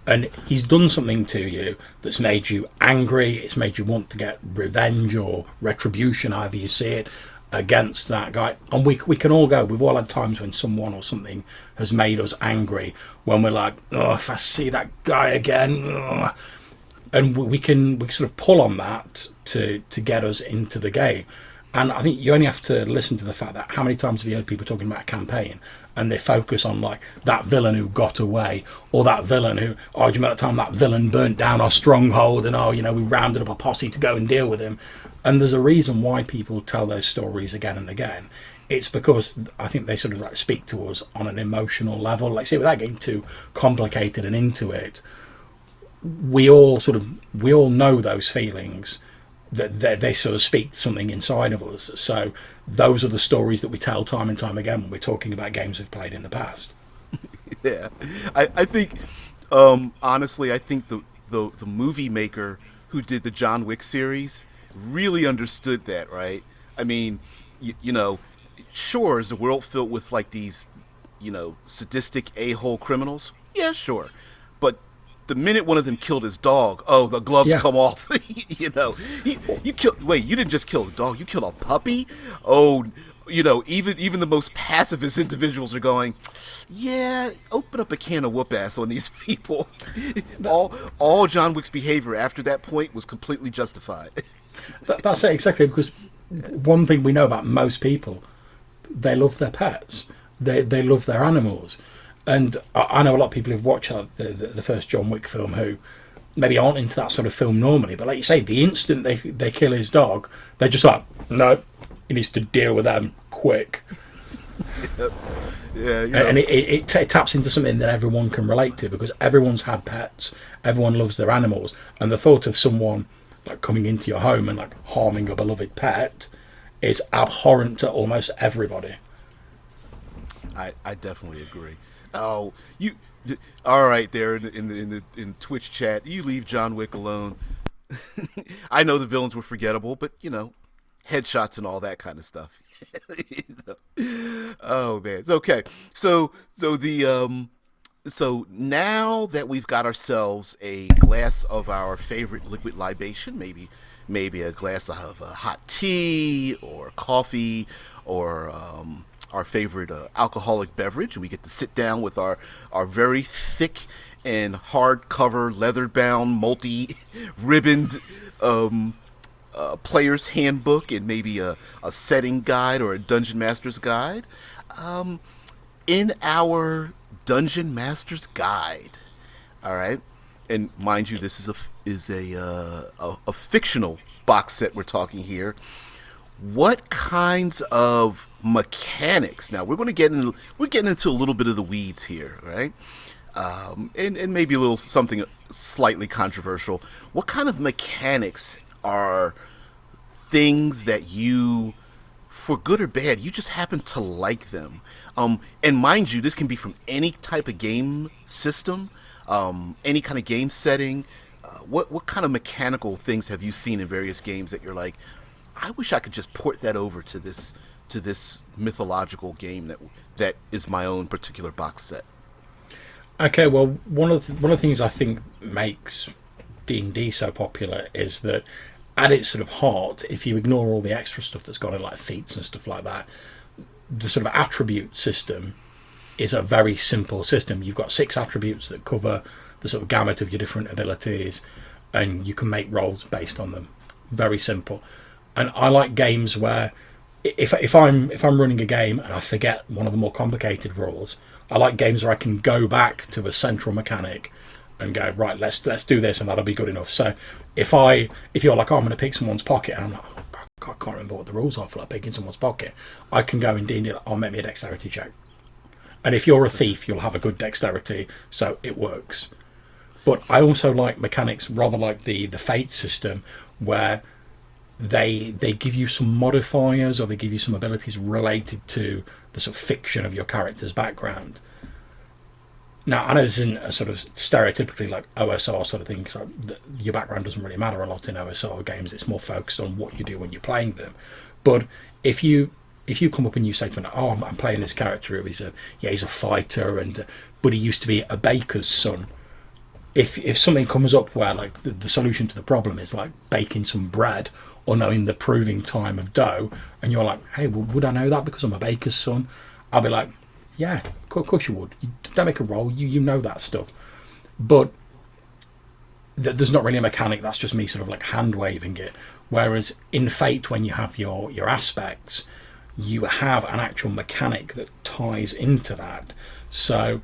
and he's done something to you that's made you angry, it's made you want to get revenge or retribution, however you see it, against that guy. And we can all go, we've all had times when someone or something has made us angry, when we're like, oh, if I see that guy again, ugh. And we can sort of pull on that to get us into the game. And I think you only have to listen to the fact that how many times have you heard people talking about a campaign and they focus on like that villain who got away, or that villain who, oh, do you remember that time that villain burnt down our stronghold, and oh, you know, we rounded up a posse to go and deal with him. And there's a reason why people tell those stories again and again. It's because I think they sort of like speak to us on an emotional level. Like, say, without getting too complicated and into it, we all know those feelings, that they sort of speak something inside of us. So those are the stories that we tell time and time again when we're talking about games we've played in the past. Yeah, I think honestly, I think the movie maker who did the John Wick series really understood that, right? I mean, you know, sure, is the world filled with like these, you know, sadistic a-hole criminals? Yeah, sure, but the minute one of them killed his dog, oh, the gloves come off. You know, you killed. Wait, you didn't just kill a dog; you killed a puppy. Oh, you know, even the most pacifist individuals are going, yeah, open up a can of whoop ass on these people. all John Wick's behavior after that point was completely justified. That's it, exactly, because one thing we know about most people, they love their pets, they love their animals. And I know a lot of people who've watched the first John Wick film who maybe aren't into that sort of film normally, but like you say, the instant they kill his dog, they're just like, no, he needs to deal with them quick. Yeah, you know. And it taps into something that everyone can relate to, because everyone's had pets, everyone loves their animals, and the thought of someone like coming into your home and like harming a beloved pet is abhorrent to almost everybody. I definitely agree. Oh, you all right there in Twitch chat? You leave John Wick alone. I know the villains were forgettable, but you know, headshots and all that kind of stuff. Oh man, okay. So now that we've got ourselves a glass of our favorite liquid libation, maybe a glass of hot tea or coffee, or our favorite alcoholic beverage, and we get to sit down with our very thick and hardcover, leather-bound, multi-ribboned player's handbook, and maybe a setting guide or a dungeon master's guide. In our dungeon master's guide, all right, and mind you, this is a fictional box set we're talking here. What kinds of mechanics? Now we're getting into a little bit of the weeds here, right? And maybe a little something slightly controversial. What kind of mechanics are things that you, for good or bad, you just happen to like them? And mind you, this can be from any type of game system, any kind of game setting. What kind of mechanical things have you seen in various games that you're like, I wish I could just port that over to this mythological game that is my own particular box set? Okay, well, one of the things I think makes D&D so popular is that at its sort of heart, if you ignore all the extra stuff that's got in, like feats and stuff like that, the sort of attribute system is a very simple system. You've got 6 attributes that cover the sort of gamut of your different abilities, and you can make rolls based on them. Very simple. And I like games where if I'm running a game and I forget one of the more complicated rules, I like games where I can go back to a central mechanic and go, right, let's do this, and that'll be good enough. So if you're like, oh, I'm going to pick someone's pocket, and I'm like, oh, God, I can't remember what the rules are for like picking someone's pocket, I can go in D&D, I'll make me a dexterity check. And if you're a thief, you'll have a good dexterity, so it works. But I also like mechanics rather like the fate system, where they give you some modifiers, or they give you some abilities related to the sort of fiction of your character's background. Now, I know this isn't a sort of stereotypically like OSR sort of thing, because your background doesn't really matter a lot in OSR games. It's more focused on what you do when you're playing them. But if you come up and you say to me, "Oh, I'm playing this character. He's a fighter, and but he used to be a baker's son." If something comes up where like the solution to the problem is like baking some bread or knowing the proving time of dough, and you're like, "Hey, well, would I know that because I'm a baker's son?" I'll be like, "Yeah, of course you would. You don't make a roll. You know that stuff." But there's not really a mechanic. That's just me sort of like hand waving it. Whereas in Fate, when you have your aspects, you have an actual mechanic that ties into that. So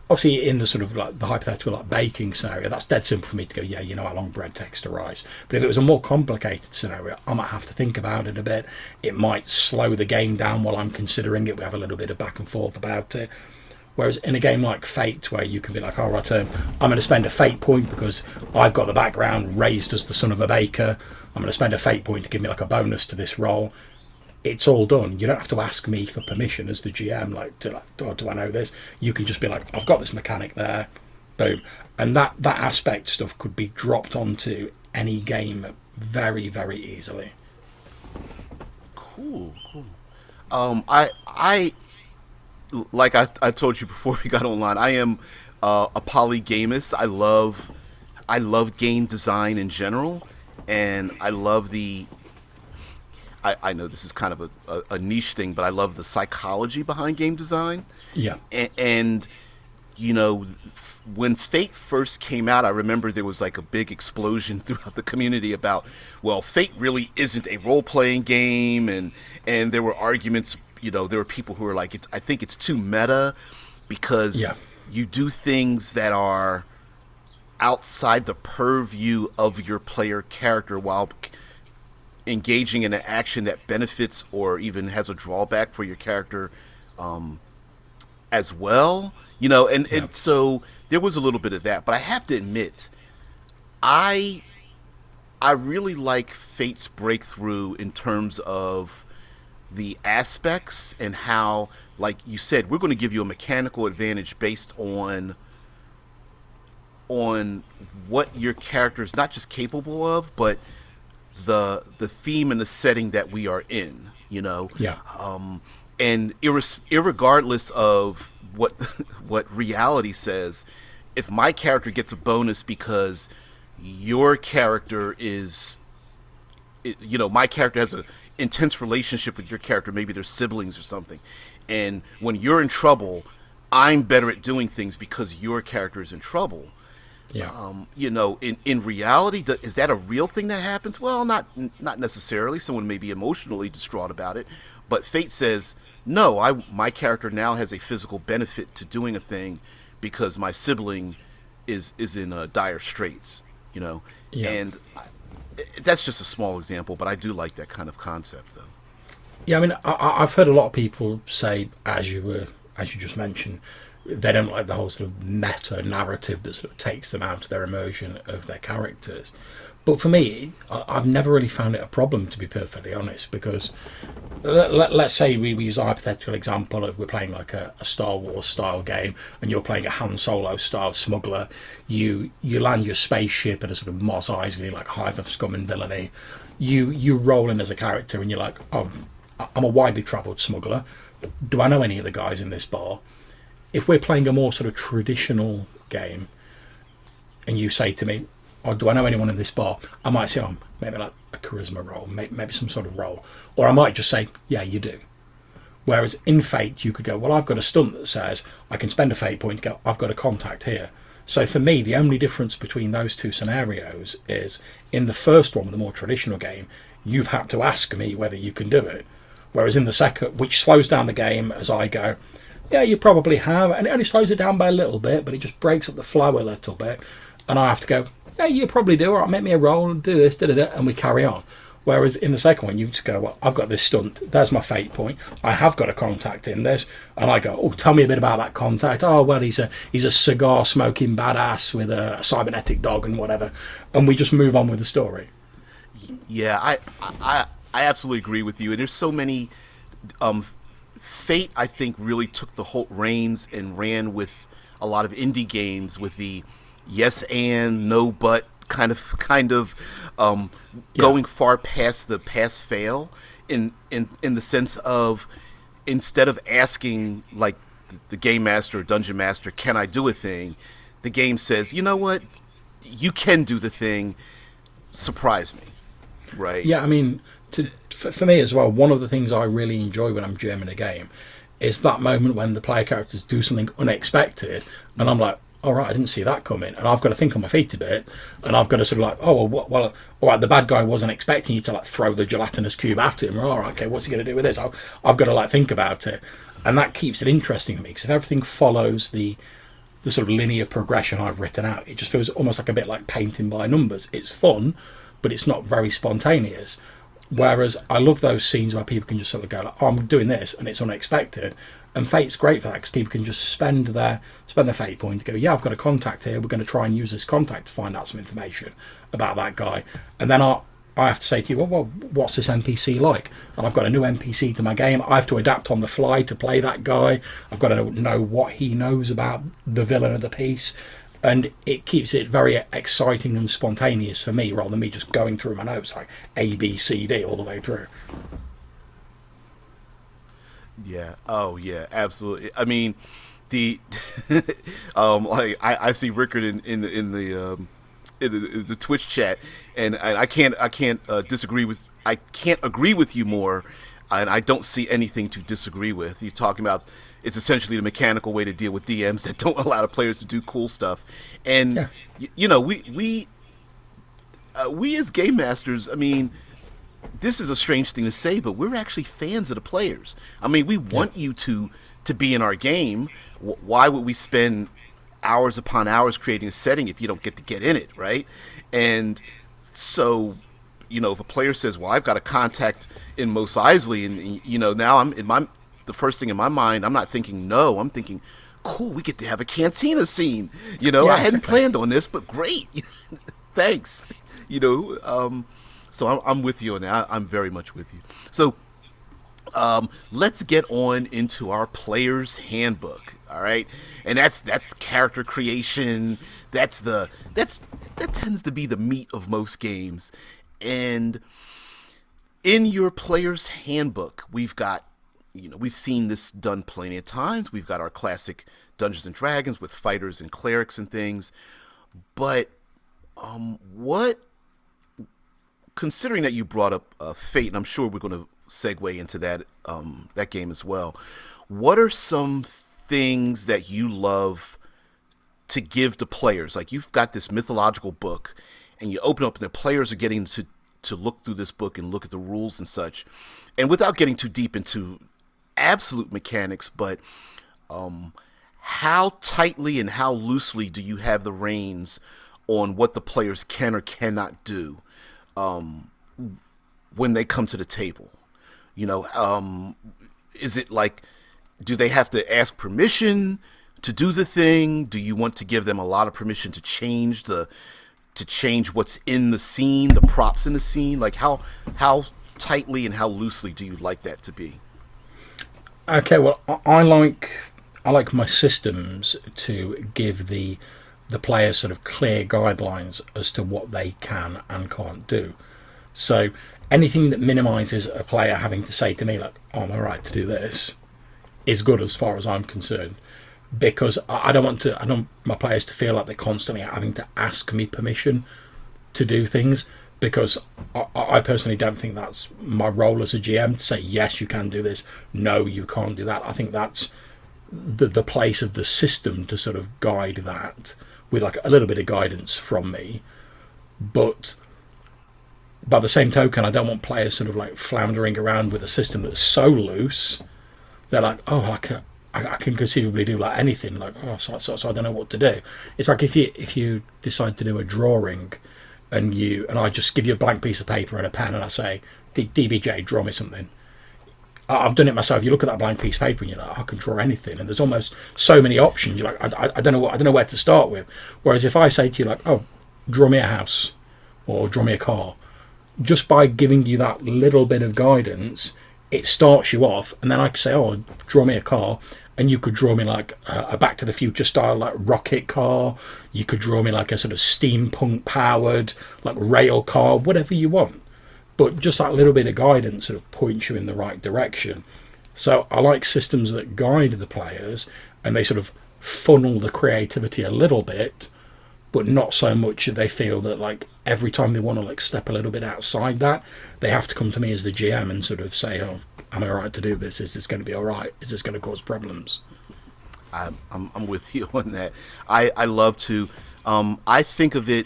obviously in the sort of like the hypothetical like baking scenario, that's dead simple for me to go, yeah, you know how long bread takes to rise. But if it was a more complicated scenario, I might have to think about it a bit. It might slow the game down while I'm considering it. We have a little bit of back and forth about it. Whereas in a game like Fate, where you can be like, all right, I'm going to spend a Fate point because I've got the background raised as the son of a baker. I'm going to spend a Fate point to give me like a bonus to this role. It's all done. You don't have to ask me for permission as the GM, do I know this? You can just be like, I've got this mechanic there, boom. And that aspect stuff could be dropped onto any game very, very easily. Cool. I like I told you before we got online, I am a polygamist. I love game design in general, and I love I know this is kind of a niche thing, but I love the psychology behind game design. Yeah. And you know, when Fate first came out, I remember there was like a big explosion throughout the community about, well, Fate really isn't a role-playing game, and there were arguments. You know, there were people who were like, I think it's too meta because you do things that are outside the purview of your player character while engaging in an action that benefits or even has a drawback for your character as well. You know, and so there was a little bit of that. But I have to admit, I really like Fate's breakthrough in terms of the aspects and how, like you said, we're going to give you a mechanical advantage based on what your character is not just capable of, but the theme and the setting that we are in, you know. And irregardless of what reality says, if my character gets a bonus because your character my character has a intense relationship with your character, maybe they're siblings or something, and when you're in trouble, I'm better at doing things because your character is in trouble. You know, in reality, is that a real thing that happens? Well, not necessarily. Someone may be emotionally distraught about it, but Fate says, no, my character now has a physical benefit to doing a thing because my sibling is in dire straits, you know. And that's just a small example, but I do like that kind of concept, though. Yeah, I mean, I've heard a lot of people say, as you just mentioned, they don't like the whole sort of meta narrative that sort of takes them out of their immersion of their characters. But for me, I've never really found it a problem, to be perfectly honest, because let's say we use a hypothetical example of we're playing like a Star Wars style game and you're playing a Han Solo style smuggler. You land your spaceship at a sort of Mos Eisley, like hive of scum and villainy. You roll in as a character and you're like, oh, I'm a widely travelled smuggler. Do I know any of the guys in this bar? If we're playing a more sort of traditional game and you say to me, oh, do I know anyone in this bar? I might say, oh, maybe like a charisma roll, maybe some sort of roll. Or I might just say, yeah, you do. Whereas in Fate, you could go, well, I've got a stunt that says I can spend a Fate point to go, I've got a contact here. So for me, the only difference between those two scenarios is in the first one, the more traditional game, you've had to ask me whether you can do it. Whereas in the second, which slows down the game as I go, yeah, you probably have, and it only slows it down by a little bit, but it just breaks up the flow a little bit, and I have to go, yeah, you probably do, all right, make me a roll and do this, and we carry on. Whereas in the second one, you just go, well, I've got this stunt, there's my Fate point, I have got a contact in this, and I go, oh, tell me a bit about that contact. Oh, well, he's a cigar-smoking badass with a cybernetic dog and whatever, and we just move on with the story. Yeah, I absolutely agree with you, and there's so many... Fate, I think, really took the whole reins and ran with a lot of indie games with the yes and no but kind of going far past the pass fail in the sense of, instead of asking like the game master or dungeon master, can I do a thing, the game says, you know what, you can do the thing, surprise me, right? Yeah, I mean, for me as well, one of the things I really enjoy when I'm GMing a game is that moment when the player characters do something unexpected, and I'm like, all right, I didn't see that coming, and I've got to think on my feet a bit, and I've got to sort of like, oh, well, all right, the bad guy wasn't expecting you to like throw the gelatinous cube at him. All right, okay, what's he going to do with this? I've got to like think about it, and that keeps it interesting for me, because if everything follows the sort of linear progression I've written out, it just feels almost like a bit like painting by numbers. It's fun, but it's not very spontaneous. Whereas I love those scenes where people can just sort of go like, oh, I'm doing this, and it's unexpected. And Fate's great for that, because people can just spend their fate point to go, yeah, I've got a contact here, we're going to try and use this contact to find out some information about that guy. And then I have to say to you, well, what's this NPC like? And I've got a new NPC to my game. I have to adapt on the fly to play that guy. I've got to know what he knows about the villain of the piece. And it keeps it very exciting and spontaneous for me, rather than me just going through my notes like A, B, C, D all the way through. Yeah. Oh, yeah. Absolutely. I mean, the like I see Rickard in the Twitch chat, and I can't disagree with, I can't agree with you more, and I don't see anything to disagree with. You're talking about, it's essentially the mechanical way to deal with DMs that don't allow the players to do cool stuff, and Yeah. you know, we as game masters, I mean, this is a strange thing to say, but we're actually fans of the players. I mean, we want you to be in our game. Why would we spend hours upon hours creating a setting if you don't get to get in it, right? And so, you know, if a player says, well, I've got a contact in Mos Eisley, and you know, now the first thing in my mind, I'm not thinking no, I'm thinking, cool, we get to have a cantina scene. You know, Yeah, I hadn't exactly. planned on this, but great. Thanks. You know, so I'm with you on that. I'm very much with you. So let's get on into our player's handbook. All right, and that's character creation. That tends to be the meat of most games. And in your player's handbook, we've got, you know, we've seen this done plenty of times. We've got our classic Dungeons and Dragons with fighters and clerics and things. But what, considering that you brought up Fate, and I'm sure we're going to segue into that that game as well, what are some things that you love to give to players? Like, you've got this mythological book, and you open up, and the players are getting to look through this book and look at the rules and such. And without getting too deep into absolute mechanics, but how tightly and how loosely do you have the reins on what the players can or cannot do when they come to the table? You know, is it like, do they have to ask permission to do the thing? Do you want to give them a lot of permission to change what's in the scene, the props in the scene? Like, how tightly and how loosely do you like that to be? Okay, well, I like my systems to give the players sort of clear guidelines as to what they can and can't do. So anything that minimises a player having to say to me like, oh, I'm all right to do this, is good as far as I'm concerned, because I don't want my players to feel like they're constantly having to ask me permission to do things, because I personally don't think that's my role as a GM to say, yes, you can do this, no, you can't do that. I think that's the place of the system to sort of guide that with like a little bit of guidance from me. But by the same token, I don't want players sort of like floundering around with a system that's so loose they're like, oh, I can conceivably do like anything, like, oh, so I don't know what to do. It's like if you decide to do a drawing, and I just give you a blank piece of paper and a pen, and I say, DBJ, draw me something. I've done it myself. You look at that blank piece of paper and you're like, I can draw anything, and there's almost so many options. You're like, I don't know where to start with. Whereas if I say to you like, oh, draw me a house or draw me a car, just by giving you that little bit of guidance, it starts you off, and then I can say, oh, draw me a car, and you could draw me like a Back to the Future style like rocket car. You could draw me like a sort of steampunk powered like rail car, whatever you want. But just that little bit of guidance sort of points you in the right direction. So I like systems that guide the players and they sort of funnel the creativity a little bit, but not so much that they feel that like every time they want to like step a little bit outside that, they have to come to me as the GM and sort of say, oh, am I right to do this? Is this going to be all right? Is this going to cause problems? I'm with you on that. I love to. I think of it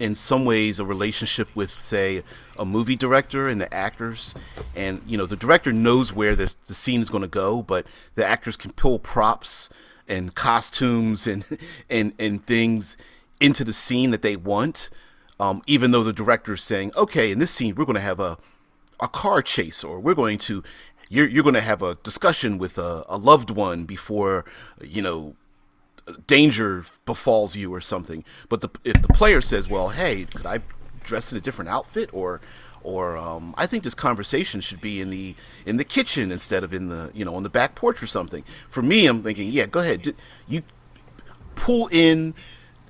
in some ways a relationship with, say, a movie director and the actors. And the director knows where the scene is going to go, but the actors can pull props and costumes and things into the scene that they want. Even though the director is saying, okay, in this scene we're going to have a car chase, or we're going to you're going to have a discussion with a loved one before danger befalls you or something. But if the player says, well, hey, could I dress in a different outfit, or I think this conversation should be in the kitchen instead of in the on the back porch or something. For me, I'm thinking, yeah, go ahead, you pull in,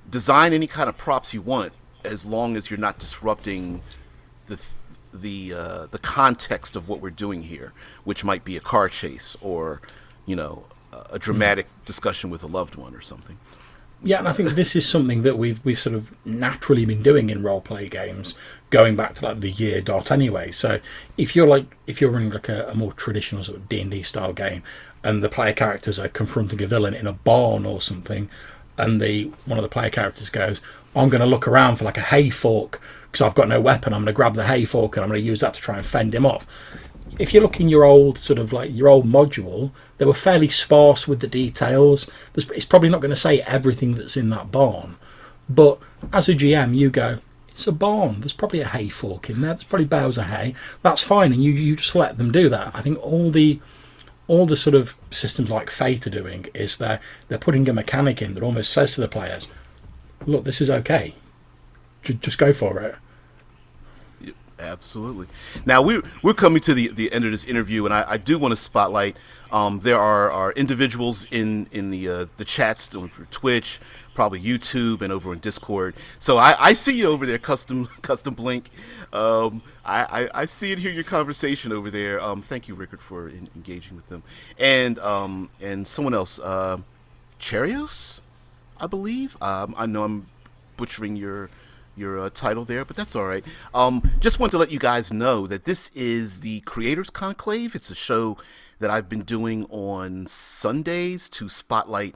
design any kind of props you want, as long as you're not disrupting the context of what we're doing here, which might be a car chase or a dramatic discussion with a loved one or something. Yeah, and I think this is something that we've sort of naturally been doing in role play games, going back to like the year dot anyway. So if you're running like a more traditional sort of D&D style game, and the player characters are confronting a villain in a barn or something, and one of the player characters goes, I'm going to look around for like a hay fork because I've got no weapon. I'm going to grab the hay fork and I'm going to use that to try and fend him off. If you look in your old module, they were fairly sparse with the details. It's probably not going to say everything that's in that barn, but as a GM, you go, it's a barn. There's probably a hay fork in there. There's probably bales of hay. That's fine, and you just let them do that. I think all the sort of systems like Fate are doing is they're putting a mechanic in that almost says to the players, look, this is okay. Just go for it. Absolutely. Now we're coming to the end of this interview, and I do want to spotlight. There are individuals in the chats for Twitch, probably YouTube, and over in Discord. So I see you over there, custom Blink. I see and hear your conversation over there. Thank you, Rickard, for engaging with them, and someone else, Cherios, I believe. I know I'm butchering your title there, but that's all right. Just want to let you guys know that this is the Creators Conclave. It's a show that I've been doing on Sundays to spotlight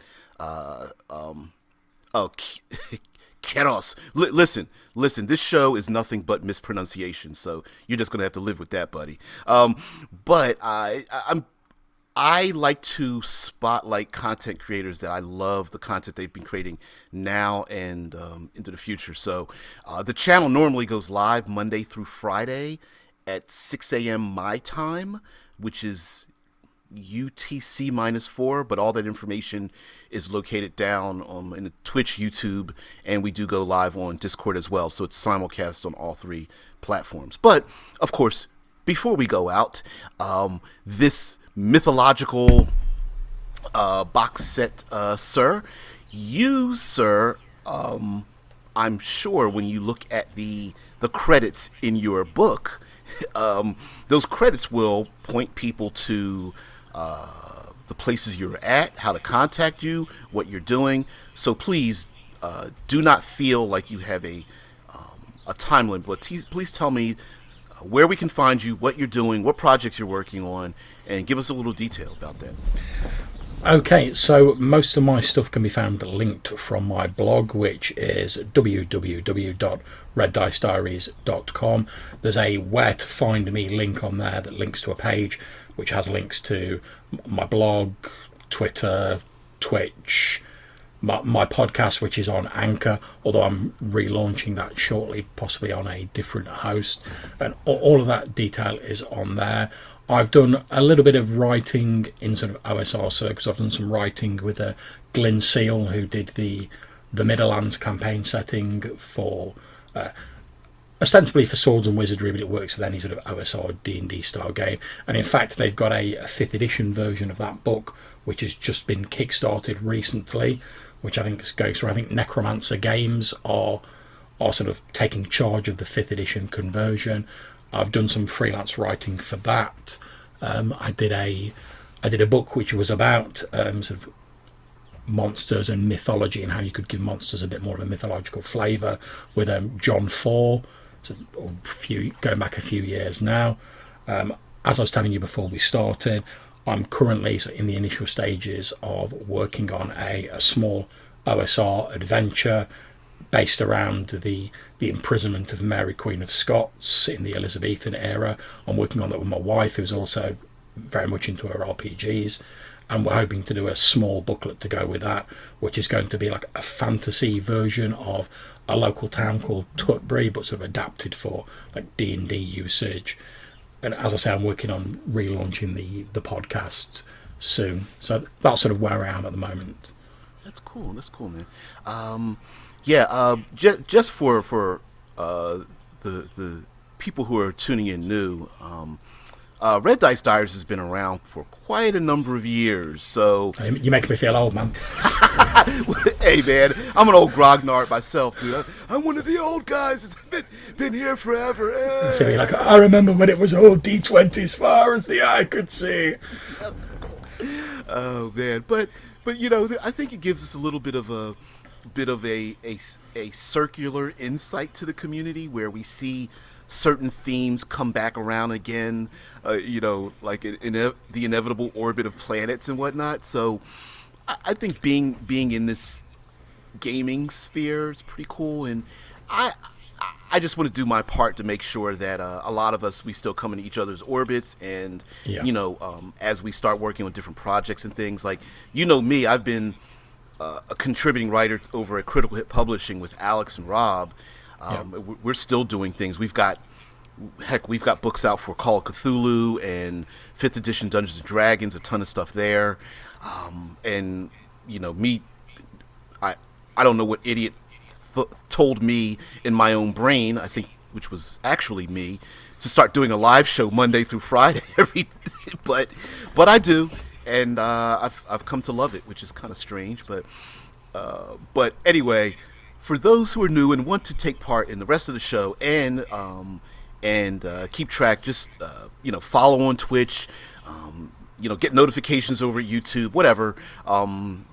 Keros. Listen, this show is nothing but mispronunciation, so you're just going to have to live with that, buddy. But I like to spotlight content creators that I love the content they've been creating now and into the future. So the channel normally goes live Monday through Friday at 6 a.m. my time, which is UTC -4, but all that information is located down in the Twitch, YouTube, and we do go live on Discord as well. So it's simulcast on all three platforms. But, of course, before we go out, this mythological box set, sir, I'm sure when you look at the credits in your book, those credits will point people to the places you're at, how to contact you, what you're doing. So please do not feel like you have a time limit, but please tell me where we can find you, what you're doing, what projects you're working on, and give us a little detail about that. Okay, so most of my stuff can be found linked from my blog, which is www.reddicediaries.com. There's a where to find me link on there that links to a page which has links to my blog, Twitter, Twitch, my podcast, which is on Anchor, although I'm relaunching that shortly, possibly on a different host, and all of that detail is on there. I've done a little bit of writing in sort of OSR circles. I've done some writing with Glyn Seal, who did the Middlelands campaign setting for ostensibly for swords and wizardry, but it works with any sort of OSR D&D style game. And in fact, they've got a 5th edition version of that book, which has just been kickstarted recently, which I think goes through. I think Necromancer Games are sort of taking charge of the 5th edition conversion. I've done some freelance writing for that. I did a book which was about sort of monsters and mythology and how you could give monsters a bit more of a mythological flavour with John Ford, so going back a few years now. As I was telling you before we started, I'm currently in the initial stages of working on a small OSR adventure based around the imprisonment of Mary Queen of Scots in the Elizabethan era. I'm working on that with my wife, who's also very much into her RPGs, and we're hoping to do a small booklet to go with that, which is going to be like a fantasy version of a local town called Tutbury, but sort of adapted for like D&D usage. And as I say, I'm working on relaunching the podcast soon, so that's sort of where I am at the moment. That's cool, man. Just for the people who are tuning in new, Red Dice Diaries has been around for quite a number of years, so... You make me feel old, man. Hey, man, I'm an old grognard myself, dude. I'm one of the old guys that's been here forever. So you're like, I remember when it was all D20 as far as the eye could see. Oh, man. But I think it gives us a little bit of a circular insight to the community where we see certain themes come back around again, like in the inevitable orbit of planets and whatnot. So I think being in this gaming sphere is pretty cool, and I just want to do my part to make sure that a lot of us, we still come into each other's orbits, and as we start working on different projects and things, like me, I've been a contributing writer over at Critical Hit Publishing with Alex and Rob. We're still doing things. We've got books out for Call of Cthulhu and 5th edition Dungeons and Dragons, a ton of stuff there. And me, I don't know what idiot told me in my own brain, I think, which was actually me, to start doing a live show Monday through Friday but I do, and I've come to love it, which is kind of strange, but anyway, for those who are new and want to take part in the rest of the show and keep track, just follow on Twitch, get notifications over at YouTube, whatever,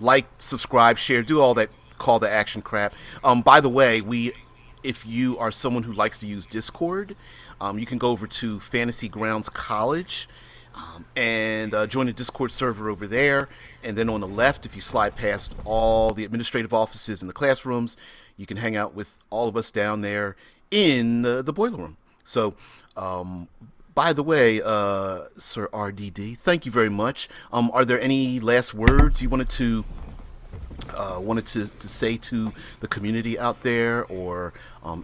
like, subscribe, share, do all that call to action crap. By the way, if you are someone who likes to use Discord, you can go over to Fantasy Grounds College and join the Discord server over there. And then on the left, if you slide past all the administrative offices and the classrooms, you can hang out with all of us down there in the boiler room. So, by the way, Sir RDD, thank you very much. Are there any last words you wanted to say to the community out there, or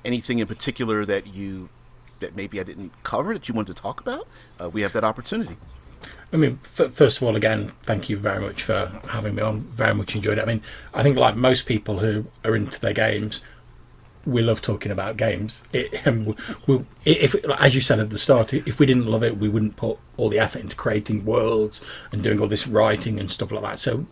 anything in particular that maybe I didn't cover that you wanted to talk about? We have that opportunity. I mean, first of all, again, thank you very much for having me on. Very much enjoyed it. I mean, I think like most people who are into their games, we love talking about games. If, as you said at the start, if we didn't love it, we wouldn't put all the effort into creating worlds and doing all this writing and stuff like that. So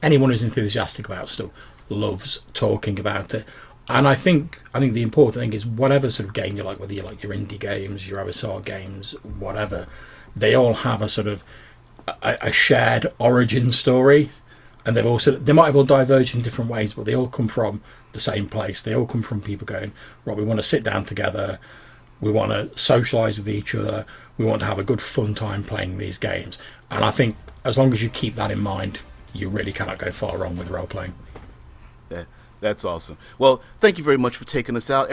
anyone who's enthusiastic about stuff loves talking about it. And I think the important thing is whatever sort of game you like, whether you like your indie games, your OSR games, whatever, they all have a sort of a shared origin story, and they might have all diverged in different ways, but they all come from the same place. They all come from people going, right, we want to sit down together, we want to socialise with each other, we want to have a good fun time playing these games. And I think as long as you keep that in mind, you really cannot go far wrong with role playing. That's awesome. Well, thank you very much for taking us out.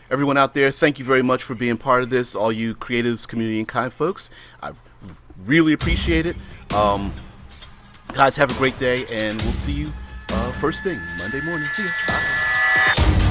Everyone out there, thank you very much for being part of this. All you creatives, community, and kind folks, I really appreciate it. Guys, have a great day, and we'll see you first thing Monday morning. See ya. Bye.